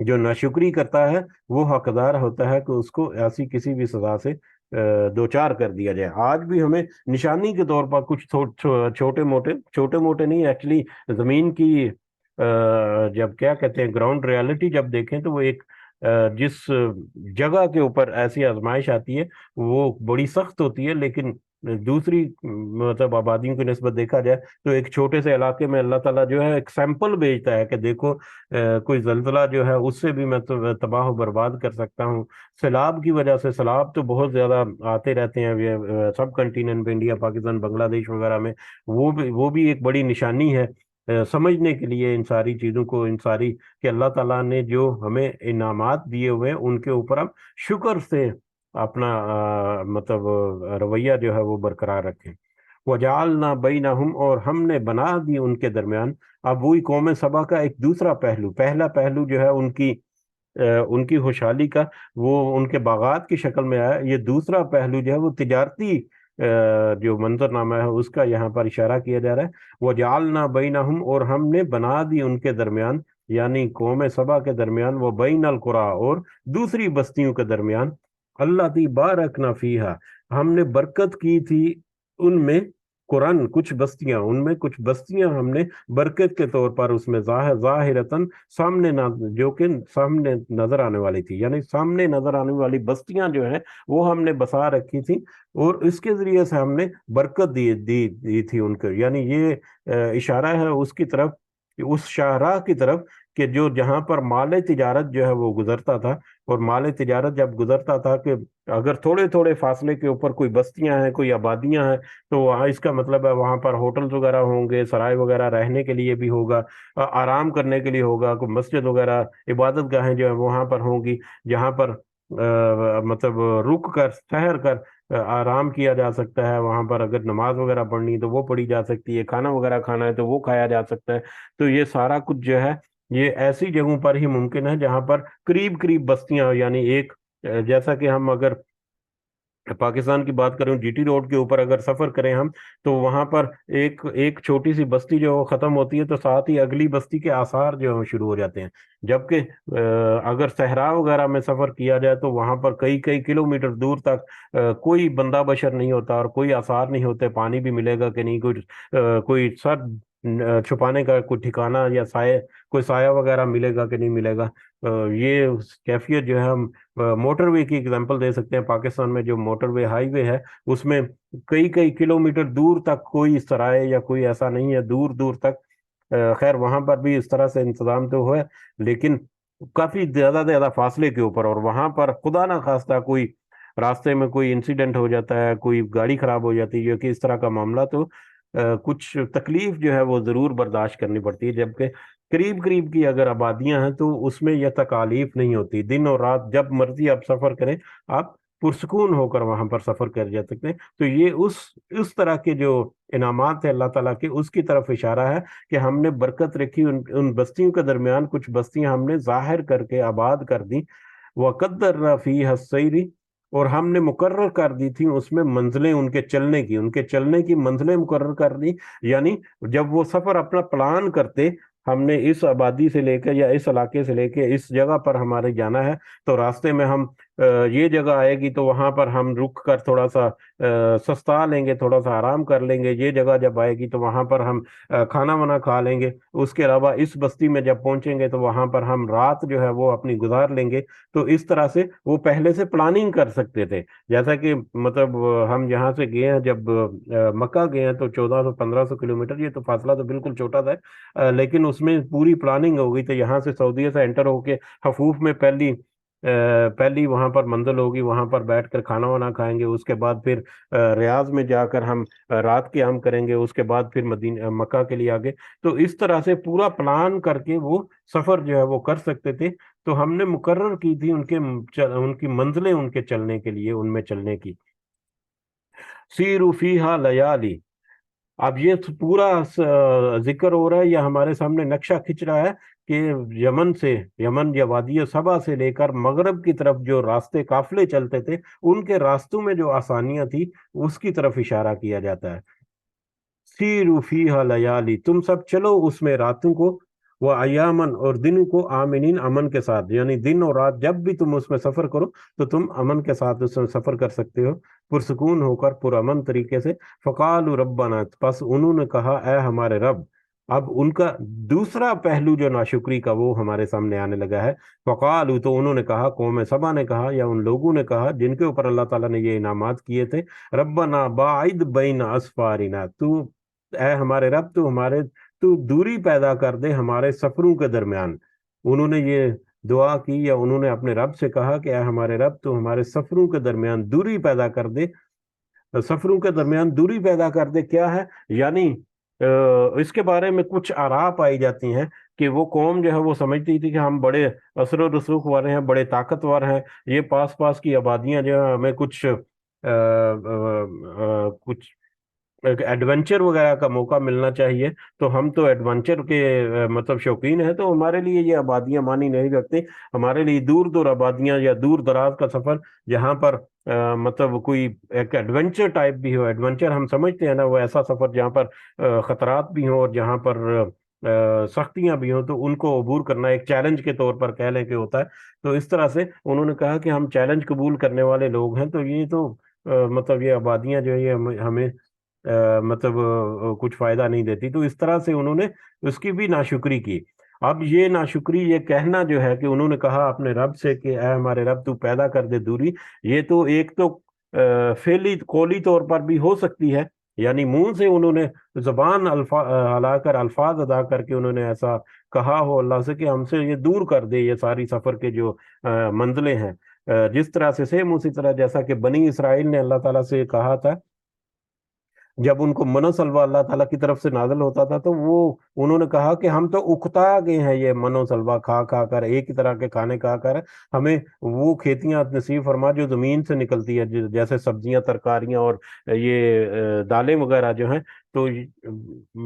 جو ناشکری کرتا ہے وہ حقدار ہوتا ہے کہ اس کو ایسی کسی بھی سزا سے دوچار کر دیا جائے۔ آج بھی ہمیں نشانی کے طور پر کچھ چھوٹے موٹے نہیں، ایکچولی زمین کی جب کیا کہتے ہیں گراؤنڈ ریالٹی جب دیکھیں تو وہ ایک جس جگہ کے اوپر ایسی آزمائش آتی ہے وہ بڑی سخت ہوتی ہے، لیکن دوسری مطلب آبادیوں کی نسبت دیکھا جائے تو ایک چھوٹے سے علاقے میں اللہ تعالیٰ جو ہے ایک سیمپل بھیجتا ہے کہ دیکھو کوئی زلزلہ جو ہے اس سے بھی میں تو تباہ و برباد کر سکتا ہوں۔ سیلاب کی وجہ سے، سیلاب تو بہت زیادہ آتے رہتے ہیں سب کنٹیننٹ پہ، انڈیا، پاکستان، بنگلہ دیش وغیرہ میں، وہ بھی ایک بڑی نشانی ہے سمجھنے کے لیے ان ساری چیزوں کو، ان ساری کہ اللہ تعالیٰ نے جو ہمیں انعامات دیے ہوئے ہیں ان کے اوپر ہم شکر سے اپنا مطلب رویہ جو ہے وہ برقرار رکھیں۔ وَجَعَلْنَا بَيْنَهُمْ، اور ہم نے بنا دی ان کے درمیان۔ اب وہی قوم سبا کا ایک دوسرا پہلو، پہلا پہلو جو ہے ان کی خوشحالی کا، وہ ان کے باغات کی شکل میں آیا۔ یہ دوسرا پہلو جو ہے وہ تجارتی جو منظرنامہ ہے اس کا یہاں پر اشارہ کیا جا رہا ہے۔ وَجَعَلْنَا بَيْنَهُمْ، اور ہم نے بنا دی ان کے درمیان، یعنی قوم سبا کے درمیان، وہ بین القریٰ، اور دوسری بستیوں کے درمیان، اللتی بارکنا فیہا، ہم نے برکت کی تھی ان میں، قرآن ان میں کچھ بستیاں ہم نے برکت کے طور پر اس میں ظاہرتاً سامنے جو کہ سامنے نظر آنے والی تھی، یعنی سامنے نظر آنے والی بستیاں جو ہیں وہ ہم نے بسا رکھی تھی، اور اس کے ذریعے سے ہم نے برکت دی تھی ان کو۔ یعنی یہ اشارہ ہے اس کی طرف، اس شاہراہ کی طرف کہ جو جہاں پر مال تجارت جو ہے وہ گزرتا تھا، اور مال تجارت جب گزرتا تھا کہ اگر تھوڑے تھوڑے فاصلے کے اوپر کوئی بستیاں ہیں، کوئی آبادیاں ہیں، تو وہاں اس کا مطلب ہے وہاں پر ہوٹلز وغیرہ ہوں گے، سرائے وغیرہ رہنے کے لیے بھی ہوگا، آرام کرنے کے لیے ہوگا، کوئی مسجد وغیرہ، عبادت گاہیں جو ہیں وہاں پر ہوں گی، جہاں پر مطلب رک کر ٹھہر کر آرام کیا جا سکتا ہے، وہاں پر اگر نماز وغیرہ پڑھنی ہے تو وہ پڑھی جا سکتی ہے، کھانا وغیرہ کھانا ہے تو وہ کھایا جا سکتا ہے۔ تو یہ سارا کچھ جو ہے یہ ایسی جگہوں پر ہی ممکن ہے جہاں پر قریب قریب بستیاں، یعنی ایک جیسا کہ ہم اگر پاکستان کی بات کریں، جی ٹی روڈ کے اوپر اگر سفر کریں ہم، تو وہاں پر ایک چھوٹی سی بستی جو ختم ہوتی ہے تو ساتھ ہی اگلی بستی کے آثار جو شروع ہو جاتے ہیں، جبکہ اگر صحرا وغیرہ میں سفر کیا جائے تو وہاں پر کئی کئی کلومیٹر دور تک کوئی بندہ بشر نہیں ہوتا اور کوئی آثار نہیں ہوتے، پانی بھی ملے گا کہ نہیں، کوئی سر چھپانے کا کوئی ٹھکانہ یا کوئی سایہ وغیرہ ملے گا کہ نہیں ملے گا۔ یہ کیفیت جو ہے ہم موٹر وے کی اگزامپل دے سکتے ہیں۔ پاکستان میں جو موٹر وے ہائی وے ہے اس میں کئی کئی کلومیٹر دور تک کوئی سرائے یا کوئی ایسا نہیں ہے، دور دور تک۔ خیر وہاں پر بھی اس طرح سے انتظام تو ہے، لیکن کافی زیادہ فاصلے کے اوپر، اور وہاں پر خدا نہ خواستہ کوئی راستے میں کوئی انسیڈنٹ ہو جاتا ہے، کوئی گاڑی خراب ہو جاتی ہے کہ اس طرح کا معاملہ، تو کچھ تکلیف جو ہے وہ ضرور برداشت کرنی پڑتی ہے۔ جبکہ قریب قریب کی اگر آبادیاں ہیں تو اس میں یہ تکالیف نہیں ہوتی، دن اور رات جب مرضی آپ سفر کریں، آپ پرسکون ہو کر وہاں پر سفر کر جا سکتے ہیں۔ تو یہ اس طرح کے جو انعامات ہیں اللہ تعالیٰ کے، اس کی طرف اشارہ ہے کہ ہم نے برکت رکھی ان بستیوں کے درمیان، کچھ بستیاں ہم نے ظاہر کر کے آباد کر دی۔ وَقَدَّرْنَا فِيهَا السَّيْرِ، اور ہم نے مقرر کر دی تھی اس میں منزلیں ان کے چلنے کی منزلیں مقرر کر دی، یعنی جب وہ سفر اپنا پلان کرتے، ہم نے اس آبادی سے لے کے یا اس علاقے سے لے کے اس جگہ پر ہمارے جانا ہے، تو راستے میں ہم یہ جگہ آئے گی تو وہاں پر ہم رک کر تھوڑا سا سستا لیں گے، تھوڑا سا آرام کر لیں گے، یہ جگہ جب آئے گی تو وہاں پر ہم کھانا وانا کھا لیں گے، اس کے علاوہ اس بستی میں جب پہنچیں گے تو وہاں پر ہم رات جو ہے وہ اپنی گزار لیں گے۔ تو اس طرح سے وہ پہلے سے پلاننگ کر سکتے تھے، جیسا کہ مطلب ہم یہاں سے گئے ہیں، جب مکہ گئے ہیں تو 1400-1500 کلومیٹر، یہ تو فاصلہ تو بالکل چھوٹا تھا، لیکن اس میں پوری پلاننگ ہو گئی تھی، یہاں سے سعودیہ سے انٹر ہو کے حفوف میں پہلی وہاں پر منزل ہوگی، وہاں پر بیٹھ کر کھانا وانا کھائیں گے، اس کے بعد پھر ریاض میں جا کر ہم رات قیام کریں گے، اس کے بعد پھر مکہ کے لیے آگے۔ تو اس طرح سے پورا پلان کر کے وہ سفر جو ہے وہ کر سکتے تھے۔ تو ہم نے مقرر کی تھی ان کی منزلیں ان کے چلنے کے لیے، ان میں چلنے کی۔ سیروا فیہا لیالی، اب یہ پورا ذکر ہو رہا ہے، یا ہمارے سامنے نقشہ کھنچ رہا ہے کہ یمن یا وادی صبا سے لے کر مغرب کی طرف جو راستے قافلے چلتے تھے، ان کے راستوں میں جو آسانیاں تھی اس کی طرف اشارہ کیا جاتا ہے۔ سیروا فیہا لیالی، تم سب چلو اس میں راتوں کو، وہ ایامن اور دن کو آمنین امن کے ساتھ، یعنی دن اور رات جب بھی تم اس میں سفر کرو تو تم امن کے ساتھ اس میں سفر کر سکتے ہو، پرسکون ہو کر پرامن طریقے سے۔ فقالوا ربنا، پس انہوں نے کہا اے ہمارے رب۔ اب ان کا دوسرا پہلو جو ناشکری کا وہ ہمارے سامنے آنے لگا ہے۔ فقالوا، تو انہوں نے کہا، قوم سبا نے کہا یا ان لوگوں نے کہا جن کے اوپر اللہ تعالیٰ نے یہ انعامات کیے تھے، ربنا باعد بین اسفارنا، تو اے ہمارے رب تو دوری پیدا کر دے ہمارے سفروں کے درمیان۔ انہوں نے یہ دعا کی یا انہوں نے اپنے رب سے کہا کہ اے ہمارے رب تو ہمارے سفروں کے درمیان دوری پیدا کر دے، سفروں کے درمیان دوری پیدا کر دے کیا ہے؟ یعنی اس کے بارے میں کچھ آراء پائی جاتی ہیں کہ وہ قوم جو ہے وہ سمجھتی تھی کہ ہم بڑے اثر و رسوخ والے ہیں، بڑے طاقتور ہیں، یہ پاس پاس کی آبادیاں جو ہیں ہمیں کچھ ایڈونچر وغیرہ کا موقع ملنا چاہیے، تو ہم تو ایڈونچر کے مطلب شوقین ہیں، تو ہمارے لیے یہ آبادیاں مانی نہیں رکھتی، ہمارے لیے دور دور آبادیاں یا دور دراز کا سفر جہاں پر مطلب کوئی ایک ایڈونچر ٹائپ بھی ہو، ایڈونچر ہم سمجھتے ہیں نا وہ ایسا سفر جہاں پر خطرات بھی ہوں اور جہاں پر سختیاں بھی ہوں، تو ان کو عبور کرنا ایک چیلنج کے طور پر کہہ لیں کہ ہوتا ہے۔ تو اس طرح سے انہوں نے کہا کہ ہم چیلنج قبول کرنے والے لوگ ہیں، تو یہ تو مطلب یہ آبادیاں جو ہے یہ ہمیں مطلب کچھ فائدہ نہیں دیتی، تو اس طرح سے انہوں نے اس کی بھی ناشکری کی۔ اب یہ ناشکری، یہ کہنا جو ہے کہ انہوں نے کہا اپنے رب سے کہ اے ہمارے رب تو پیدا کر دے دوری، یہ تو ایک تو فعلی قولی طور پر بھی ہو سکتی ہے، یعنی منہ سے انہوں نے زبان ہلا کر الفاظ ادا کر کے انہوں نے ایسا کہا ہو اللہ سے کہ ہم سے یہ دور کر دے یہ ساری سفر کے جو منزلیں ہیں، جس طرح سے سیم اسی طرح جیسا کہ بنی اسرائیل نے اللہ تعالیٰ سے کہا تھا جب ان کو من و سلوہ اللہ تعالیٰ کی طرف سے نازل ہوتا تھا، تو وہ انہوں نے کہا کہ ہم تو اکتا گئے ہیں یہ من و سلوہ کھا کھا کر، ایک ہی طرح کے کھانے کھا کر، ہمیں وہ کھیتیاں نصیب فرما جو زمین سے نکلتی ہے، جیسے سبزیاں، ترکاریاں اور یہ دالیں وغیرہ جو ہیں۔ تو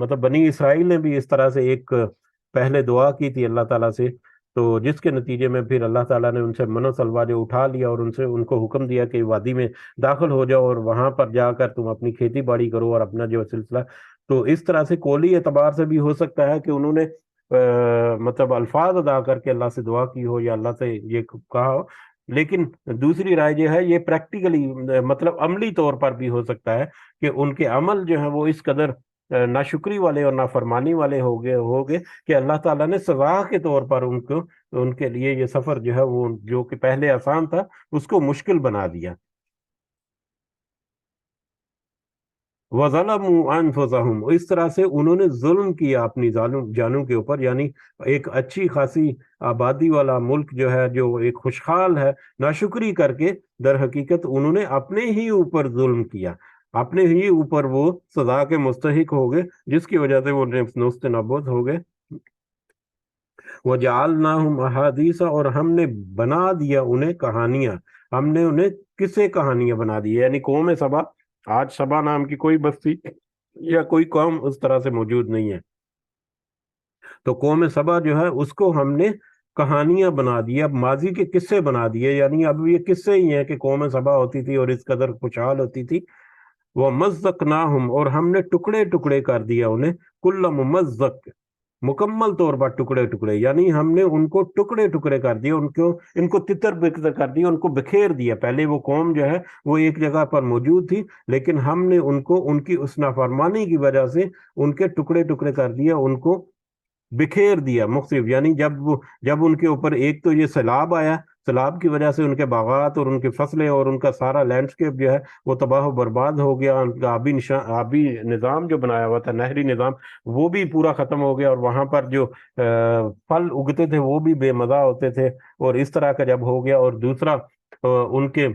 مطلب بنی اسرائیل نے بھی اس طرح سے ایک پہلے دعا کی تھی اللہ تعالیٰ سے، تو جس کے نتیجے میں پھر اللہ تعالیٰ نے ان سے من و سلوہ جو اٹھا لیا اور ان کو حکم دیا کہ وادی میں داخل ہو جاؤ اور وہاں پر جا کر تم اپنی کھیتی باڑی کرو اور اپنا جو سلسلہ۔ تو اس طرح سے قولی اعتبار سے بھی ہو سکتا ہے کہ انہوں نے مطلب الفاظ ادا کر کے اللہ سے دعا کی ہو یا اللہ سے یہ کہا ہو، لیکن دوسری رائے جو ہے یہ پریکٹیکلی مطلب عملی طور پر بھی ہو سکتا ہے کہ ان کے عمل جو ہیں وہ اس قدر ناشکری والے اور نافرمانی والے ہو گئے کہ اللہ تعالیٰ نے سزا کے طور پر ان کے لیے یہ سفر جو ہے وہ جو کہ پہلے آسان تھا اس کو مشکل بنا دیا۔ وَظَلَمُوا أَنفُسَهُمْ، اس طرح سے انہوں نے ظلم کیا اپنی جانوں کے اوپر، یعنی ایک اچھی خاصی آبادی والا ملک جو ہے، جو ایک خوشحال ہے، ناشکری کر کے در حقیقت انہوں نے اپنے ہی اوپر ظلم کیا، اپنے ہی اوپر وہ سزا کے مستحق ہو گئے، جس کی وجہ سے وہ نست نابود ہو گئے۔ وَجَعَلْنَاهُمْ أَحَادِيثَ، اور ہم نے بنا دیا انہیں کہانیاں، ہم نے انہیں قصے کہانیاں بنا دی، یعنی قوم سبا، آج سبا نام کی کوئی بستی یا کوئی قوم اس طرح سے موجود نہیں ہے، تو قوم سبا جو ہے اس کو ہم نے کہانیاں بنا دی، اب ماضی کے قصے بنا دیے، یعنی اب یہ قصے ہی ہیں کہ قوم سبا ہوتی تھی اور اس قدر خوشحال ہوتی تھی۔ وَمَزَّقْنَاهُمْ، اور ہم نے ٹکڑے ٹکڑے کر دیا انہیں، کل ممزق، مکمل طور پر ٹکڑے ٹکڑے، یعنی ہم نے ان کو ٹکڑے ٹکڑے کر دیا، ان کو تتر بتر کر دیا، ان کو بکھیر دیا۔ پہلے وہ قوم جو ہے وہ ایک جگہ پر موجود تھی، لیکن ہم نے ان کو ان کی اس نافرمانی کی وجہ سے ان کے ٹکڑے ٹکڑے کر دیا، ان کو بکھیر دیا مختلف، یعنی جب ان کے اوپر ایک تو یہ سیلاب آیا، سیلاب کی وجہ سے ان کے باغات اور ان کی فصلیں اور ان کا سارا لینڈسکیپ جو ہے وہ تباہ و برباد ہو گیا، ان کا آبی نظام جو بنایا ہوا تھا، نہری نظام، وہ بھی پورا ختم ہو گیا، اور وہاں پر جو پھل اگتے تھے وہ بھی بے مزہ ہوتے تھے، اور اس طرح کا جب ہو گیا، اور دوسرا ان کے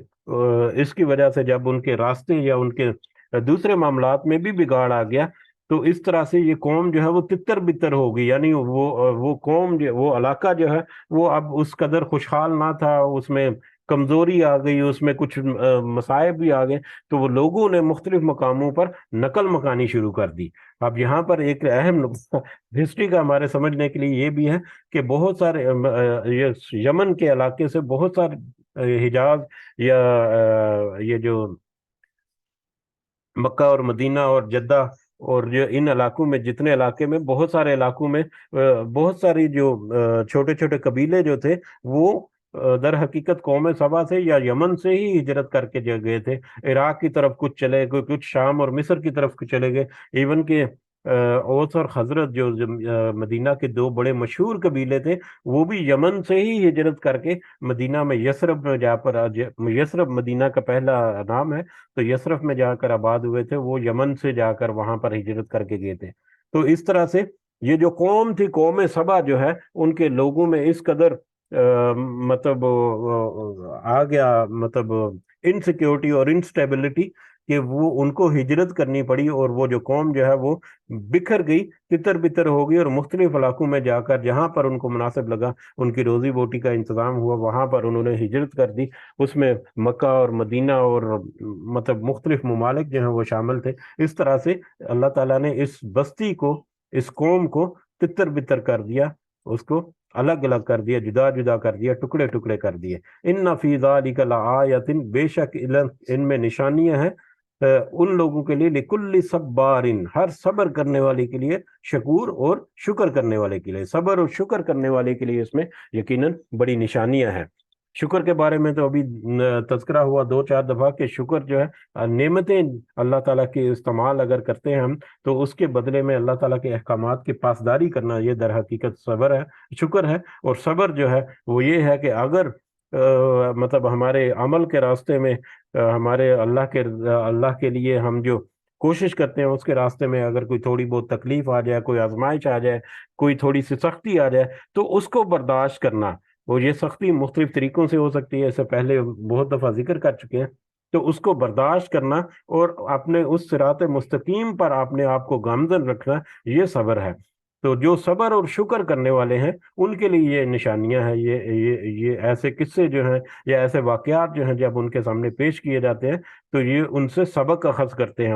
اس کی وجہ سے جب ان کے راستے یا ان کے دوسرے معاملات میں بھی بگاڑ آ گیا، تو اس طرح سے یہ قوم جو ہے وہ تتر بتر ہو گئی، یعنی وہ قوم وہ علاقہ جو ہے وہ اب اس قدر خوشحال نہ تھا، اس میں کمزوری آ گئی، اس میں کچھ مصائب بھی آ گئے، تو وہ لوگوں نے مختلف مقاموں پر نقل مکانی شروع کر دی۔ اب یہاں پر ایک اہم ہسٹری کا ہمارے سمجھنے کے لیے یہ بھی ہے کہ بہت سارے یمن کے علاقے سے بہت سارے حجاز یا یہ جو مکہ اور مدینہ اور جدہ اور جو ان علاقوں میں جتنے علاقے میں بہت سارے علاقوں میں بہت ساری جو چھوٹے چھوٹے قبیلے جو تھے وہ در حقیقت قوم سبا سے یا یمن سے ہی ہجرت کر کے جو گئے تھے. عراق کی طرف کچھ چلے گئے, کچھ شام اور مصر کی طرف چلے گئے. ایون کہ اوس اور خزرج جو مدینہ کے دو بڑے مشہور قبیلے تھے وہ بھی یمن سے ہی ہجرت کر کے مدینہ میں یثرب میں جا پر, یثرب مدینہ کا پہلا نام ہے, تو یثرب میں جا کر آباد ہوئے تھے. وہ یمن سے جا کر وہاں پر ہجرت کر کے گئے تھے. تو اس طرح سے یہ جو قوم تھی قوم سبا جو ہے ان کے لوگوں میں اس قدر مطلب آ گیا مطلب انسیکیورٹی اور انسٹیبلٹی کہ وہ ان کو ہجرت کرنی پڑی, اور وہ جو قوم جو ہے وہ بکھر گئی, تتر بتر ہو گئی, اور مختلف علاقوں میں جا کر جہاں پر ان کو مناسب لگا ان کی روزی روٹی کا انتظام ہوا وہاں پر انہوں نے ہجرت کر دی. اس میں مکہ اور مدینہ اور مطلب مختلف ممالک جو ہیں وہ شامل تھے. اس طرح سے اللہ تعالیٰ نے اس بستی کو, اس قوم کو تتر بتر کر دیا, اس کو الگ الگ کر دیا, جدا جدا کر دیا, ٹکڑے ٹکڑے کر دیے. ان فی ذالک لآیۃ, بے شک ان میں نشانیاں ہیں ان لوگوں کے لیے, لکل صبار, ہر صبر کرنے والے کے لیے, شکور اور شکر کرنے والے کے لیے. صبر اور شکر کرنے والے کے لیے اس میں یقیناً بڑی نشانیاں ہیں. شکر کے بارے میں تو ابھی تذکرہ ہوا 2-4 دفعہ کہ شکر جو ہے نعمتیں اللہ تعالیٰ کے استعمال اگر کرتے ہیں ہم تو اس کے بدلے میں اللہ تعالیٰ کے احکامات کی پاسداری کرنا, یہ در حقیقت صبر ہے, شکر ہے. اور صبر جو ہے وہ یہ ہے کہ اگر مطلب ہمارے عمل کے راستے میں ہمارے اللہ کے لیے ہم جو کوشش کرتے ہیں اس کے راستے میں اگر کوئی تھوڑی بہت تکلیف آ جائے, کوئی آزمائش آ جائے, کوئی تھوڑی سی سختی آ جائے, تو اس کو برداشت کرنا. وہ یہ سختی مختلف طریقوں سے ہو سکتی ہے, اس سے پہلے بہت دفعہ ذکر کر چکے ہیں. تو اس کو برداشت کرنا اور اپنے اس صراط مستقیم پر اپنے آپ کو گامزن رکھنا, یہ صبر ہے. تو جو صبر اور شکر کرنے والے ہیں ان کے لیے یہ نشانیاں ہیں. یہ ایسے قصے جو ہیں یا ایسے واقعات جو ہیں جب ان کے سامنے پیش کیے جاتے ہیں تو یہ ان سے سبق اخذ کرتے ہیں,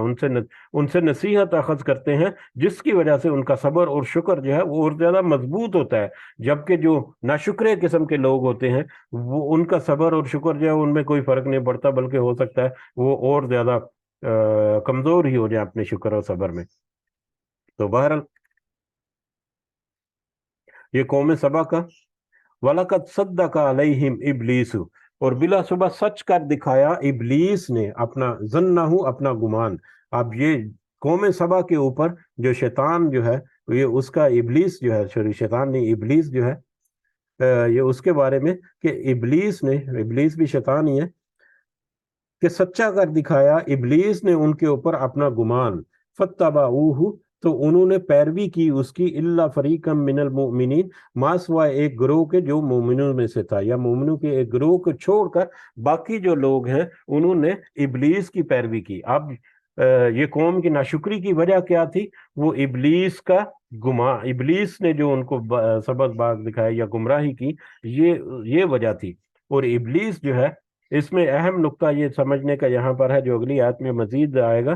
ان سے نصیحت اخذ کرتے ہیں, جس کی وجہ سے ان کا صبر اور شکر جو ہے وہ اور زیادہ مضبوط ہوتا ہے. جبکہ جو ناشکرے قسم کے لوگ ہوتے ہیں وہ ان کا صبر اور شکر جو ہے ان میں کوئی فرق نہیں پڑتا, بلکہ ہو سکتا ہے وہ اور زیادہ کمزور ہی ہو جائیں اپنے شکر اور صبر میں. تو بہرحال یہ قوم سبا کا وَلَقَدْ صَدَّقَ عَلَيْهِمْ إِبْلِيسُ, اور بلا صبح سچ کر دکھایا ابلیس نے اپنا ظنہ, اپنا گمان. اب یہ قوم سبا کے اوپر جو شیطان جو ہے یہ اس کا ابلیس جو ہے, شیطان نہیں ابلیس جو ہے, یہ اس کے بارے میں کہ ابلیس بھی شیطان ہی ہے, کہ سچا کر دکھایا ابلیس نے ان کے اوپر اپنا گمان. فَاتَّبَعُوهُ, تو انہوں نے پیروی کی اس کی, الا فریقا من المؤمنین, ما سوائے ایک گروہ کے جو مومنوں میں سے تھا, یا مومنوں کے ایک گروہ کو چھوڑ کر باقی جو لوگ ہیں انہوں نے ابلیس کی پیروی کی. اب یہ قوم کی ناشکری کی وجہ کیا تھی؟ وہ ابلیس کا گمان, ابلیس نے جو ان کو سبق باغ دکھایا یا گمراہی کی, یہ وجہ تھی. اور ابلیس جو ہے اس میں اہم نقطہ یہ سمجھنے کا یہاں پر ہے جو اگلی آیت میں مزید آئے گا,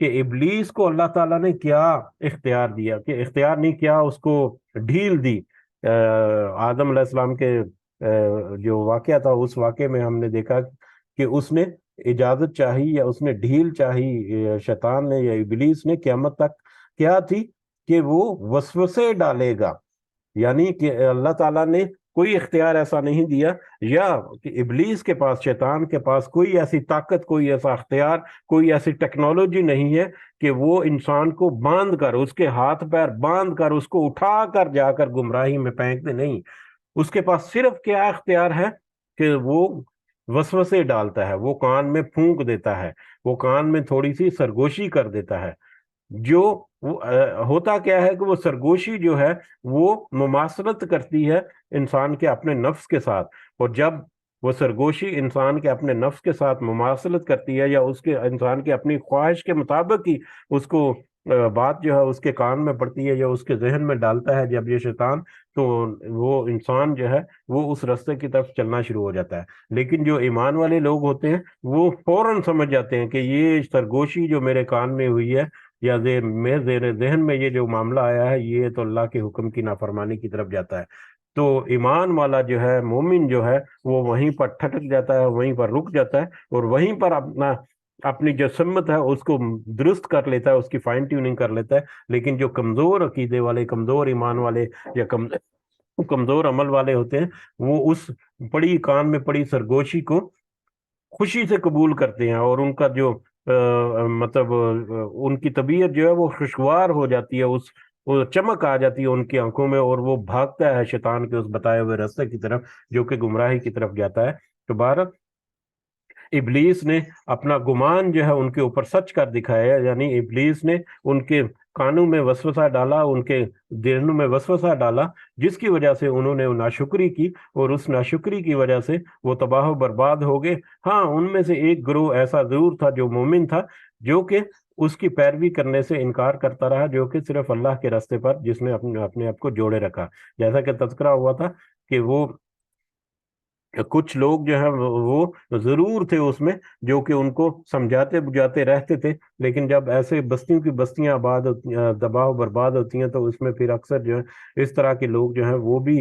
کہ ابلیس کو اللہ تعالیٰ نے کیا اختیار دیا, کہ اختیار نہیں کیا, اس کو ڈھیل دی. آدم علیہ السلام کے جو واقعہ تھا اس واقعے میں ہم نے دیکھا کہ اس نے اجازت چاہی یا اس نے ڈھیل چاہی, شیطان نے یا ابلیس نے, قیامت تک کیا تھی کہ وہ وسوسے ڈالے گا. یعنی کہ اللہ تعالیٰ نے کوئی اختیار ایسا نہیں دیا, یا کہ ابلیس کے پاس, شیطان کے پاس کوئی ایسی طاقت, کوئی ایسا اختیار, کوئی ایسی ٹیکنالوجی نہیں ہے کہ وہ انسان کو باندھ کر, اس کے ہاتھ پیر باندھ کر, اس کو اٹھا کر جا کر گمراہی میں پھینک دے. نہیں, اس کے پاس صرف کیا اختیار ہے کہ وہ وسوسے ڈالتا ہے, وہ کان میں پھونک دیتا ہے, وہ کان میں تھوڑی سی سرگوشی کر دیتا ہے. جو ہوتا کیا ہے کہ وہ سرگوشی جو ہے وہ مماثلت کرتی ہے انسان کے اپنے نفس کے ساتھ, اور جب وہ سرگوشی انسان کے اپنے نفس کے ساتھ مماثلت کرتی ہے یا اس کے انسان کے اپنی خواہش کے مطابق ہی اس کو بات جو ہے اس کے کان میں پڑتی ہے یا اس کے ذہن میں ڈالتا ہے جب یہ شیطان, تو وہ انسان جو ہے وہ اس راستے کی طرف چلنا شروع ہو جاتا ہے. لیکن جو ایمان والے لوگ ہوتے ہیں وہ فوراً سمجھ جاتے ہیں کہ یہ سرگوشی جو میرے کان میں ہوئی ہے یا زیر ذہن میں یہ جو معاملہ آیا ہے یہ تو اللہ کے حکم کی نافرمانی کی طرف جاتا ہے. تو ایمان والا جو ہے, مومن جو ہے, وہ وہیں پر ٹھٹک جاتا ہے, وہیں پر رک جاتا ہے, اور وہیں پر اپنا اپنی جو سمت ہے اس کو درست کر لیتا ہے، اس کی فائن ٹیوننگ کر لیتا ہے، لیکن جو کمزور عقیدے والے، کمزور ایمان والے یا کمزور عمل والے ہوتے ہیں، وہ اس پڑی کان میں پڑی سرگوشی کو خوشی سے قبول کرتے ہیں، اور ان کا جو مطلب ان کی طبیعت جو ہے وہ خوشگوار ہو جاتی ہے، وہ چمک آ جاتی ہے ان کی آنکھوں میں، اور وہ بھاگتا ہے شیطان کے اس بتائے ہوئے راستے کی طرف جو کہ گمراہی کی طرف جاتا ہے۔ تو بہرحال ابلیس نے اپنا گمان جو ہے ان کے اوپر سچ کر دکھایا، یعنی ابلیس نے ان کے کانوں میں وسوسہ ڈالا، ان کے دلوں میں وسوسہ ڈالا، جس کی وجہ سے انہوں نے ناشکری کی، اور اس ناشکری کی وجہ سے وہ تباہ و برباد ہو گئے۔ ہاں، ان میں سے ایک گروہ ایسا ضرور تھا جو مومن تھا، جو کہ اس کی پیروی کرنے سے انکار کرتا رہا، جو کہ صرف اللہ کے راستے پر جس نے اپنے آپ کو جوڑے رکھا، جیسا کہ تذکرہ ہوا تھا کہ وہ کچھ لوگ جو ہیں وہ ضرور تھے اس میں جو کہ ان کو سمجھاتے بجھاتے رہتے تھے، لیکن جب ایسے بستیوں کی بستیاں تباہ و برباد ہوتی ہیں تو اس میں پھر اکثر جو ہے اس طرح کے لوگ جو ہیں وہ بھی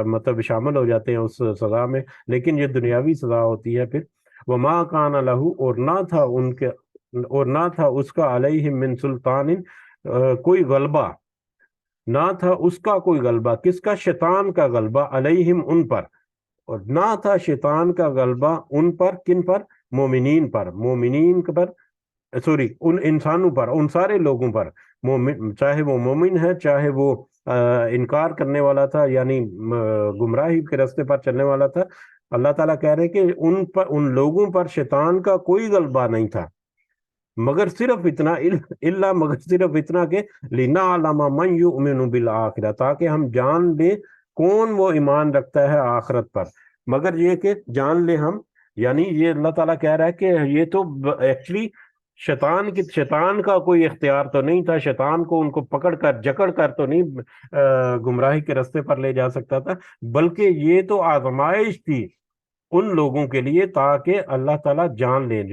مطلب شامل ہو جاتے ہیں اس سزا میں، لیکن یہ دنیاوی سزا ہوتی ہے پھر۔ وما کان لہو، اور نہ تھا اس کا علیہم من سلطان، کوئی غلبہ، نہ تھا اس کا کوئی غلبہ، کس کا؟ شیطان کا غلبہ، علیہم ان پر، اور نہ تھا شیطان کا غلبہ ان پر، کن پر؟ مومنین پر، مومنین پر، سوری، ان انسانوں پر، ان سارے لوگوں پر، چاہے وہ مومن ہے، چاہے وہ انکار کرنے والا تھا، یعنی گمراہی کے راستے پر چلنے والا تھا۔ اللہ تعالیٰ کہہ رہے کہ ان لوگوں پر شیطان کا کوئی غلبہ نہیں تھا، مگر صرف اتنا، مگر صرف اتنا کہ لِنَعْلَمَ مَنْ يُؤْمِنُ بِالْآخِرَةِ، تاکہ ہم جان لیں کون وہ ایمان رکھتا ہے آخرت پر، مگر یہ کہ جان لیں ہم، یعنی یہ اللہ تعالیٰ کہہ رہا ہے کہ یہ تو ایکچولی شیطان کا کوئی اختیار تو نہیں تھا، شیطان کو ان کو پکڑ کر جکڑ کر تو نہیں گمراہی کے راستے پر لے جا سکتا تھا، بلکہ یہ تو آزمائش تھی ان لوگوں کے لیے، تاکہ اللہ تعالیٰ جان لیں،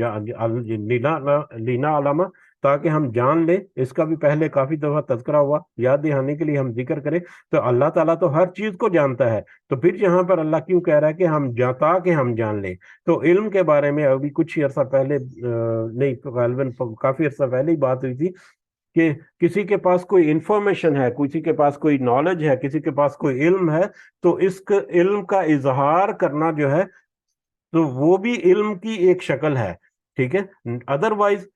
لینا علامہ، تاکہ ہم جان لیں۔ اس کا بھی پہلے کافی دفعہ تذکرہ ہوا، یاد دہانے کے لیے ہم ذکر کریں تو اللہ تعالیٰ تو ہر چیز کو جانتا ہے، تو پھر یہاں پر اللہ کیوں کہہ رہا ہے کہ تاکہ ہم جان لیں؟ تو علم کے بارے میں ابھی کچھ ہی عرصہ پہلے، نہیں غالباً کافی عرصہ پہلے ہی بات ہوئی تھی کہ کسی کے پاس کوئی انفارمیشن ہے، کسی کے پاس کوئی نالج ہے، کسی کے پاس کوئی علم ہے، تو اس علم کا اظہار کرنا جو ہے تو وہ بھی علم کی ایک شکل ہے، ٹھیک ہے؟ ادروائز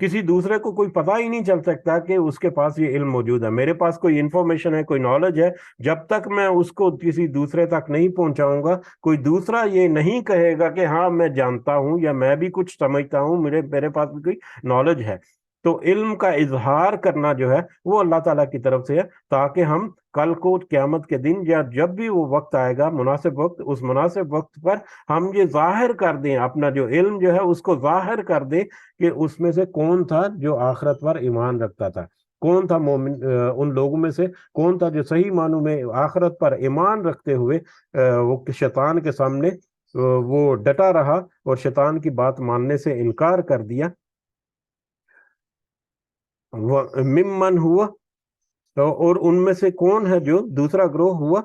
کسی دوسرے کو کوئی پتہ ہی نہیں چل سکتا کہ اس کے پاس یہ علم موجود ہے۔ میرے پاس کوئی انفارمیشن ہے، کوئی نالج ہے، جب تک میں اس کو کسی دوسرے تک نہیں پہنچاؤں گا، کوئی دوسرا یہ نہیں کہے گا کہ ہاں میں جانتا ہوں یا میں بھی کچھ سمجھتا ہوں، میرے پاس بھی کوئی نالج ہے۔ تو علم کا اظہار کرنا جو ہے وہ اللہ تعالیٰ کی طرف سے ہے، تاکہ ہم کل کو قیامت کے دن یا جب بھی وہ وقت آئے گا، مناسب وقت، اس مناسب وقت پر ہم یہ ظاہر کر دیں، اپنا جو علم جو ہے اس کو ظاہر کر دیں کہ اس میں سے کون تھا جو آخرت پر ایمان رکھتا تھا، کون تھا مومن، ان لوگوں میں سے کون تھا جو صحیح معنوں میں آخرت پر ایمان رکھتے ہوئے وہ شیطان کے سامنے وہ ڈٹا رہا اور شیطان کی بات ماننے سے انکار کر دیا۔ ممن ہوا، اور ان میں سے کون ہے جو دوسرا گروہ ہوا،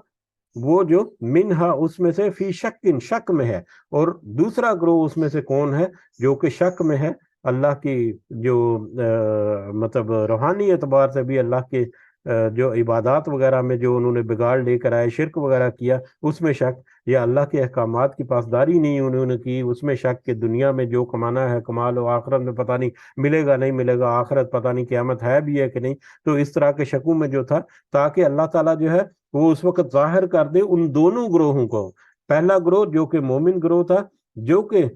وہ جو منہا اس میں سے، فی شک، شک میں ہے، اور دوسرا گروہ اس میں سے کون ہے جو کہ شک میں ہے اللہ کی جو مطلب روحانی اعتبار سے بھی اللہ کے جو عبادات وغیرہ میں جو انہوں نے بگاڑ لے کر آئے، شرک وغیرہ کیا، اس میں شک، یا اللہ کے احکامات کی پاسداری نہیں انہوں نے کی، اس میں شک، کہ دنیا میں جو کمانا ہے کما لو، آخرت میں پتہ نہیں ملے گا نہیں ملے گا، آخرت پتہ نہیں قیامت ہے بھی ہے کہ نہیں، تو اس طرح کے شکوں میں جو تھا، تاکہ اللہ تعالیٰ جو ہے وہ اس وقت ظاہر کر دے ان دونوں گروہوں کو۔ پہلا گروہ جو کہ مومن گروہ تھا، جو کہ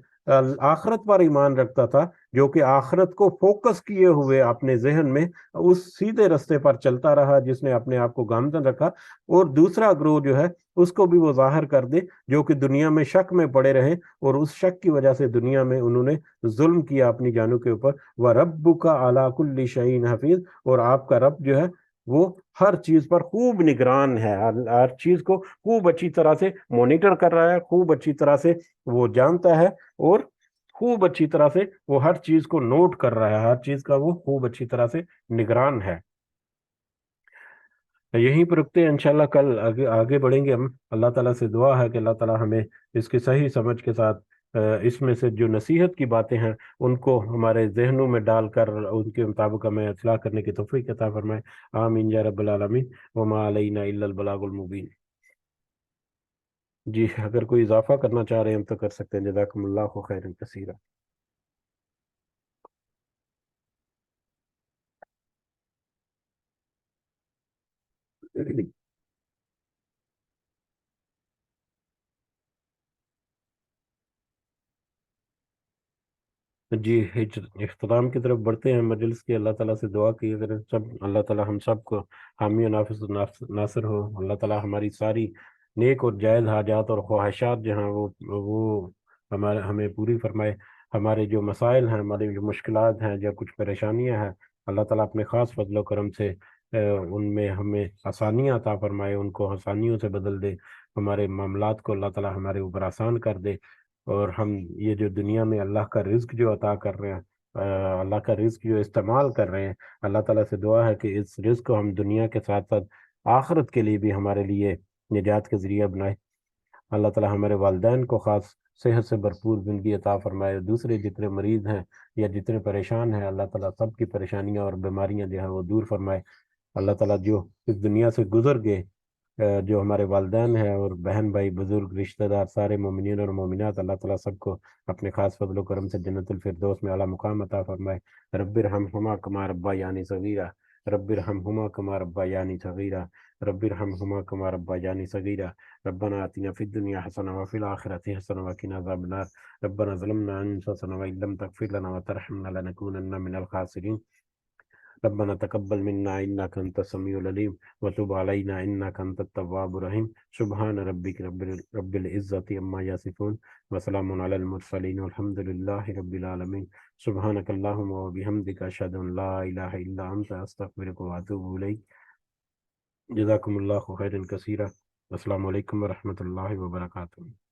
آخرت پر ایمان رکھتا تھا، جو کہ آخرت کو فوکس کیے ہوئے اپنے ذہن میں اس سیدھے رستے پر چلتا رہا، جس نے اپنے آپ کو گامزن رکھا، اور دوسرا گروہ جو ہے اس کو بھی وہ ظاہر کر دے جو کہ دنیا میں شک میں پڑے رہے، اور اس شک کی وجہ سے دنیا میں انہوں نے ظلم کیا اپنی جانوں کے اوپر۔ وَرَبُّكَ عَلَىٰ كُلِّ شَيْءٍ حَفِيظٌ، اور آپ کا رب جو ہے وہ ہر چیز پر خوب نگران ہے، ہر چیز کو خوب اچھی طرح سے مانیٹر کر رہا ہے، خوب اچھی طرح سے وہ جانتا ہے، اور خوب اچھی طرح سے وہ ہر چیز کو نوٹ کر رہا ہے، ہر چیز کا وہ خوب اچھی طرح سے نگران ہے۔ یہیں پر رکتے ہیں، انشاءاللہ کل آگے بڑھیں گے ہم۔ اللہ تعالیٰ سے دعا ہے کہ اللہ تعالیٰ ہمیں اس کی صحیح سمجھ کے ساتھ اس میں سے جو نصیحت کی باتیں ہیں ان کو ہمارے ذہنوں میں ڈال کر ان کے مطابق ہمیں اصلاح کرنے کی توفیق عطا فرمائے. آمین یا رب العالمین. وما علینا الا البلاغ المبین. جی اگر کوئی اضافہ کرنا چاہ رہے ہیں ہم تو کر سکتے ہیں. جزاکم اللہ خیرا کثیرا. جی اختتام کی طرف بڑھتے ہیں مجلس کی. اللہ تعالیٰ سے دعا کی اگر سب اللہ تعالیٰ ہم سب کو حامی و نافذ و ناصر ہو. اللہ تعالیٰ ہماری ساری نیک اور جائز حاجات اور خواہشات جو ہیں وہ ہمیں پوری فرمائے. ہمارے جو مسائل ہیں ہماری جو مشکلات ہیں جو کچھ پریشانیاں ہیں اللہ تعالیٰ اپنے خاص فضل و کرم سے ان میں ہمیں آسانیاں عطا فرمائے, ان کو آسانیوں سے بدل دے. ہمارے معاملات کو اللہ تعالیٰ ہمارے اوپر آسان کر دے. اور ہم یہ جو دنیا میں اللہ کا رزق جو عطا کر رہے ہیں, اللہ کا رزق جو استعمال کر رہے ہیں, اللہ تعالیٰ سے دعا ہے کہ اس رزق کو ہم دنیا کے ساتھ ساتھ آخرت کے لیے بھی ہمارے لیے نجات کے ذریعہ بنائے. اللہ تعالیٰ ہمارے والدین کو خاص صحت سے بھرپور زندگی عطا فرمائے. دوسرے جتنے مریض ہیں یا جتنے پریشان ہیں اللہ تعالیٰ سب کی پریشانیاں اور بیماریاں جو ہیں وہ دور فرمائے. اللہ تعالیٰ جو اس دنیا سے گزر گئے جو ہمارے والدین ہیں اور بہن بھائی بزرگ رشتہ دار سارے مومنین اور مومنات, اللہ تعالیٰ سب کو اپنے خاص فضل و کرم سے جنت الفردوس میں اعلیٰ مقام عطا فرمائے. رب ارحمہما کما ربیانی صغیرا. رب ارحمہما کما ربیانی صغیرا. رب ارحمہما کما ربیانی صغیرا. ربنا آتنا فی الدنیا حسنہ وفی الآخرۃ حسنہ وقنا عذاب النار. ربنا ظلمنا انفسنا وإن لم تغفر لنا وترحمنا لنكونن من الخاسرین. ربنا تقبل منا إنك أنت السميع العليم وتب علينا إنك أنت التواب الرحيم. سبحان ربك رب العزة عما يصفون وسلام على المرسلين والحمد لله رب العالمين. سبحانك اللهم وبحمدك أشهد أن لا إله إلا أنت أستغفرك وأتوب إليك. جزاكم الله خيرا كثيرا. السلام عليكم ورحمة الله وبركاته.